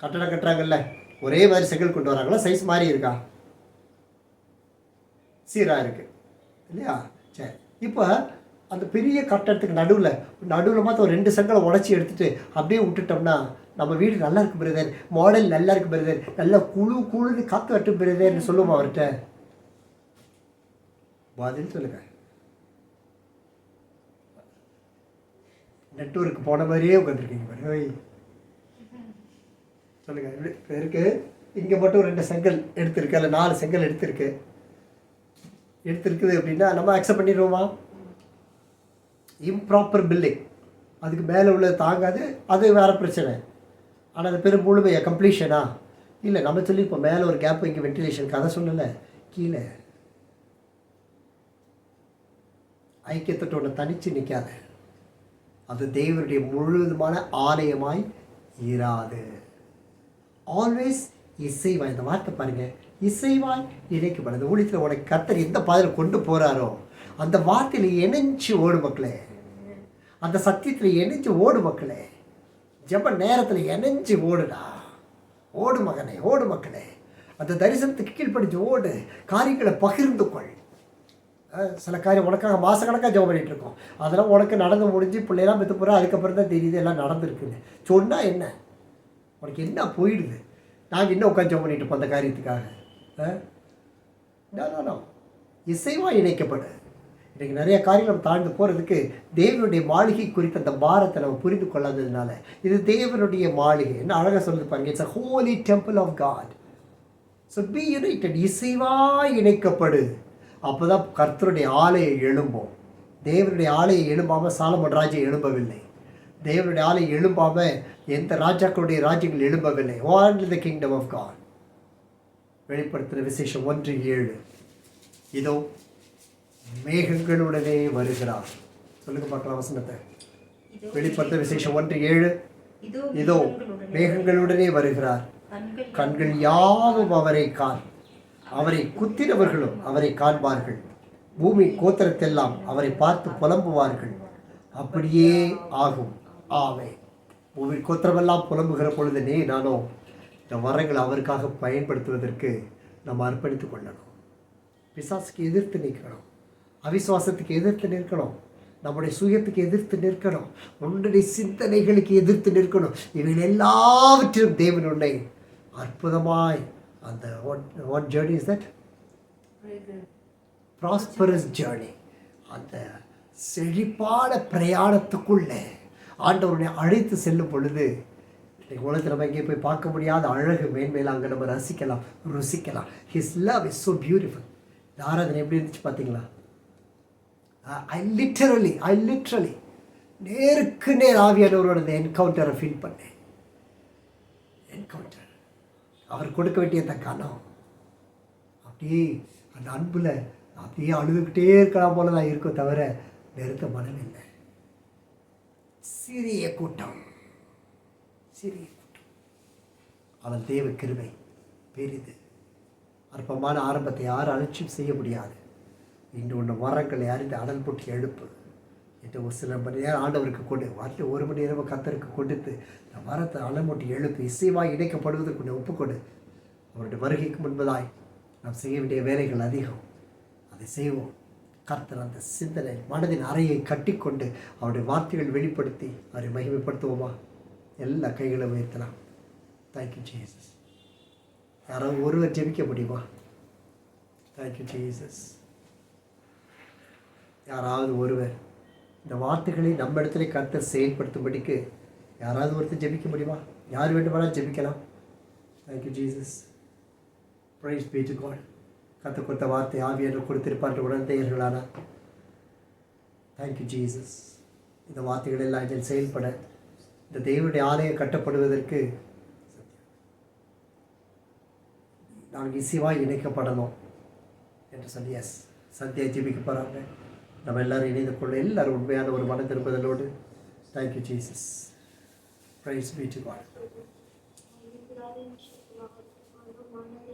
கட்டடம் கட்டுறாங்கல்ல, ஒரே மாதிரி செங்கல் கொண்டு வராங்களா? சைஸ் மாதிரி இருக்கா? சீராக இருக்குது இல்லையா? சரி, இப்போ அந்த பெரிய கட்டடத்துக்கு நடுவில் மாற்ற ஒரு 2 செங்கலை உடச்சி எடுத்துகிட்டு அப்படியே விட்டுட்டோம்னா நம்ம வீடு நல்லா இருக்கு பிரதர், மாடல் நல்லா இருக்கு பிரதர், நல்லா குழுன்னு காற்று வட்டு பிரதர்னு சொல்லுவோம் அவர்கிட்ட. பதில் சொல்லுங்க. நெட்வொர்க் போன மாதிரியே உட்காந்துருக்கீங்க பாரு. சொல்லுங்க, இருக்கு இங்கே மட்டும் 2 செங்கல் எடுத்திருக்கு, இல்லை 4 செங்கல் எடுத்திருக்குது அப்படின்னா நம்ம அக்செப்ட் பண்ணிடுவோமா? இம்ப்ராப்பர் பில்டிங், அதுக்கு மேலே உள்ள தாங்காது, அது வேறு பிரச்சனை. ஆனால் அது பெரும் முழுமையா கம்ப்ளீஷனா இல்லை. நம்ம சொல்லி இப்போ மேலே ஒரு கேப், இங்கே வென்டிலேஷன் கதை சொல்லலை, கீழே ஐக்கியத்தோட தனிச்சு நிற்காது. அது தேவனுடைய முழுவதுமான ஆலயமாய் இராது. ஆல்வேஸ் இசைவாய், இந்த வார்த்தை பாருங்க, இசைவாய் இணைக்கப்படுது. ஊழியத்தில் உனக்கு கர்த்தர் எந்த பாதையில் கொண்டு போகிறாரோ அந்த வார்த்தையில் இணைஞ்சு ஓடு மக்களே, அந்த சத்தியத்தில் இணைஞ்சு ஓடு மக்களே, ஜெப நேரத்தில் இணைஞ்சு ஓடுடா, ஓடு மகனே, ஓடு மக்களே, அந்த தரிசனத்துக்கு கீழ்ப்படிஞ்சு ஓடு, காரியங்களை பகிர்ந்து கொள். சில காரியம் உனக்காக மாதக்கணக்காக ஜெபம் பண்ணிகிட்டு இருக்கோம், அதெல்லாம் உனக்கு நடந்து முடிஞ்சு பிள்ளையெல்லாம் பெற்று போகிற, அதுக்கப்புறம் தான் தெரியுது எல்லாம் நடந்துருக்குன்னு சொன்னால் என்ன, உனக்கு என்ன போயிடுது? நாங்கள் இன்னும் உட்காந்து ஜெபம் பண்ணிட்டு இருப்போம் அந்த காரியத்துக்காக. இசைவாக இணைக்கப்படு. இன்றைக்கி நிறைய காரியங்கள் நம்ம தாழ்ந்து போகிறதுக்கு தேவனுடைய மாளிகை குறித்த அந்த பாரத்தை நம்ம புரிந்து கொள்ளாததுனால. இது தேவனுடைய மாளிகை, என்ன அழகாக சொல்லுது பாருங்க, it's a holy temple of God. So be united, இசைவாக இணைக்கப்படு. அப்போ தான் கர்த்தருடைய ஆலயம் எழும்போம். தேவனுடைய ஆலயம் எழும்பாமல் சாலமோன் ராஜ்யம் எழும்பவில்லை. தேவனுடைய ஆலயம் எழும்பாமல் எந்த ராஜாக்களுடைய ராஜ்யங்கள் எழும்பவில்லை. only the kingdom of God. வெளிப்படுத்தின விசேஷம் 1:7. இதோ மேகங்களுடனே வருகிறார். சொல்லுங்க பார்க்கலாம் வசனத்தை. வெளிப்படுத்தின விசேஷம் 1:7. இதோ மேகங்களுடனே வருகிறார், கண்கள் யாவும் அவரை அவரை குத்தினவர்களும் அவரை காண்பார்கள், பூமி கோத்திரத்தெல்லாம் அவரை பார்த்து புலம்புவார்கள். அப்படியே ஆகும். ஆமே. பூமி கோத்திரமெல்லாம் புலம்புகிற பொழுது நானோ இந்த வரங்களை அவருக்காக பயன்படுத்துவதற்கு நம்ம அர்ப்பணித்து கொள்ளணும். பிசாசுக்கு எதிர்த்து நிற்கணும், அவிசுவாசத்துக்கு எதிர்த்து நிற்கணும், நம்முடைய சுயத்துக்கு எதிர்த்து நிற்கணும், உன்னுடைய சிந்தனைகளுக்கு எதிர்த்து நிற்கணும். இவைகள் எல்லாவற்றிலும் தேவன் உன்னை அற்புதமாய் அந்த what journey is that? Prosperous journey. அந்த செழிப்பான பிரயாணத்துக்குள்ளே ஆண்டவருடைய அழைத்து செல்லும் பொழுது உலகத்தில் நம்ம எங்கேயும் போய் பார்க்க முடியாத அழகு மேன்மையில அங்கே நம்ம ருசிக்கலாம். His love is so beautiful. இந்த ஆராதனை எப்படி இருந்துச்சு பார்த்தீங்களா? I literally நேருக்கு நேர் ஆவியானவரோட அந்த என்கவுண்டரை ஃபீல் பண்ணேன். என்கவுண்டர், அவர் கொடுக்க வேண்டிய அந்த கனம், அப்படியே அந்த அன்பில் அப்படியே அழுதுகிட்டே இருக்கலாம் போல தான் இருக்கும், தவிர நெருக்க மனமில்லை. சிறிய கூட்டம், அவன் தேவ கிருபை பெரிது. அற்பமான ஆரம்பத்தை யாரும் அலட்சியம் செய்ய முடியாது. இன்று உன்னை வரங்களை அறிந்து அனல் போட்டு எழுப்பு என்று ஒரு சில மணி நேரம் ஆண்டவருக்கு கொண்டு வாரத்தில் 1 மணி நேரம் கர்த்தருக்கு கொடுத்து இந்த வரத்தை அனல் போட்டு எழுப்பு இசைவாய் இணைக்கப்படுவதற்கு உன்னை ஒப்புக்கொடு. அவருடைய வருகைக்கு முன்பதாய் நாம் செய்ய வேண்டிய வேலைகள் அதிகம், அதை செய்வோம். கர்த்தர் அந்த சிந்தனை மனதின் அறையை கட்டிக்கொண்டு அவருடைய வார்த்தைகள் வெளிப்படுத்தி அவரை மகிமைப்படுத்துவோமா? எல்லா கைகளை உயர்த்தலாம். Thank you Jesus. யாராவது ஒருவர் ஜெபிக்க முடியுமா? Thank you Jesus. யாராவது ஒருவர் இந்த வார்த்தைகளை நம்ம இடத்துல கர்த்தர் செயல்படுத்தும்படிக்கு யாராவது ஒருத்தர் ஜெபிக்க முடியுமா? யார் வேண்டுமானால் ஜெபிக்கலாம். Thank you Jesus. Praise be to God. கர்த்தர் கொடுத்த வார்த்தை ஆவியான கொடுத்திருப்பார் உணர்ந்தீர்களானா? Thank you Jesus. இந்த வார்த்தைகள் எல்லாம் இதில் செயல்பட இந்த தேவனுடைய ஆலயம் கட்டப்படுவதற்கு நாங்கள் இசைவாய் இணைக்கப்படணும் என்று சொல்லி சந்தியா ஜெபிக்க போகிறாங்க. நம்ம எல்லோரும் இணைந்து கொள்ள எல்லோரும் உண்மையான ஒரு மன திரும்புதலோடு. Thank you Jesus. Praise be to God. guardianship, Lord, on the one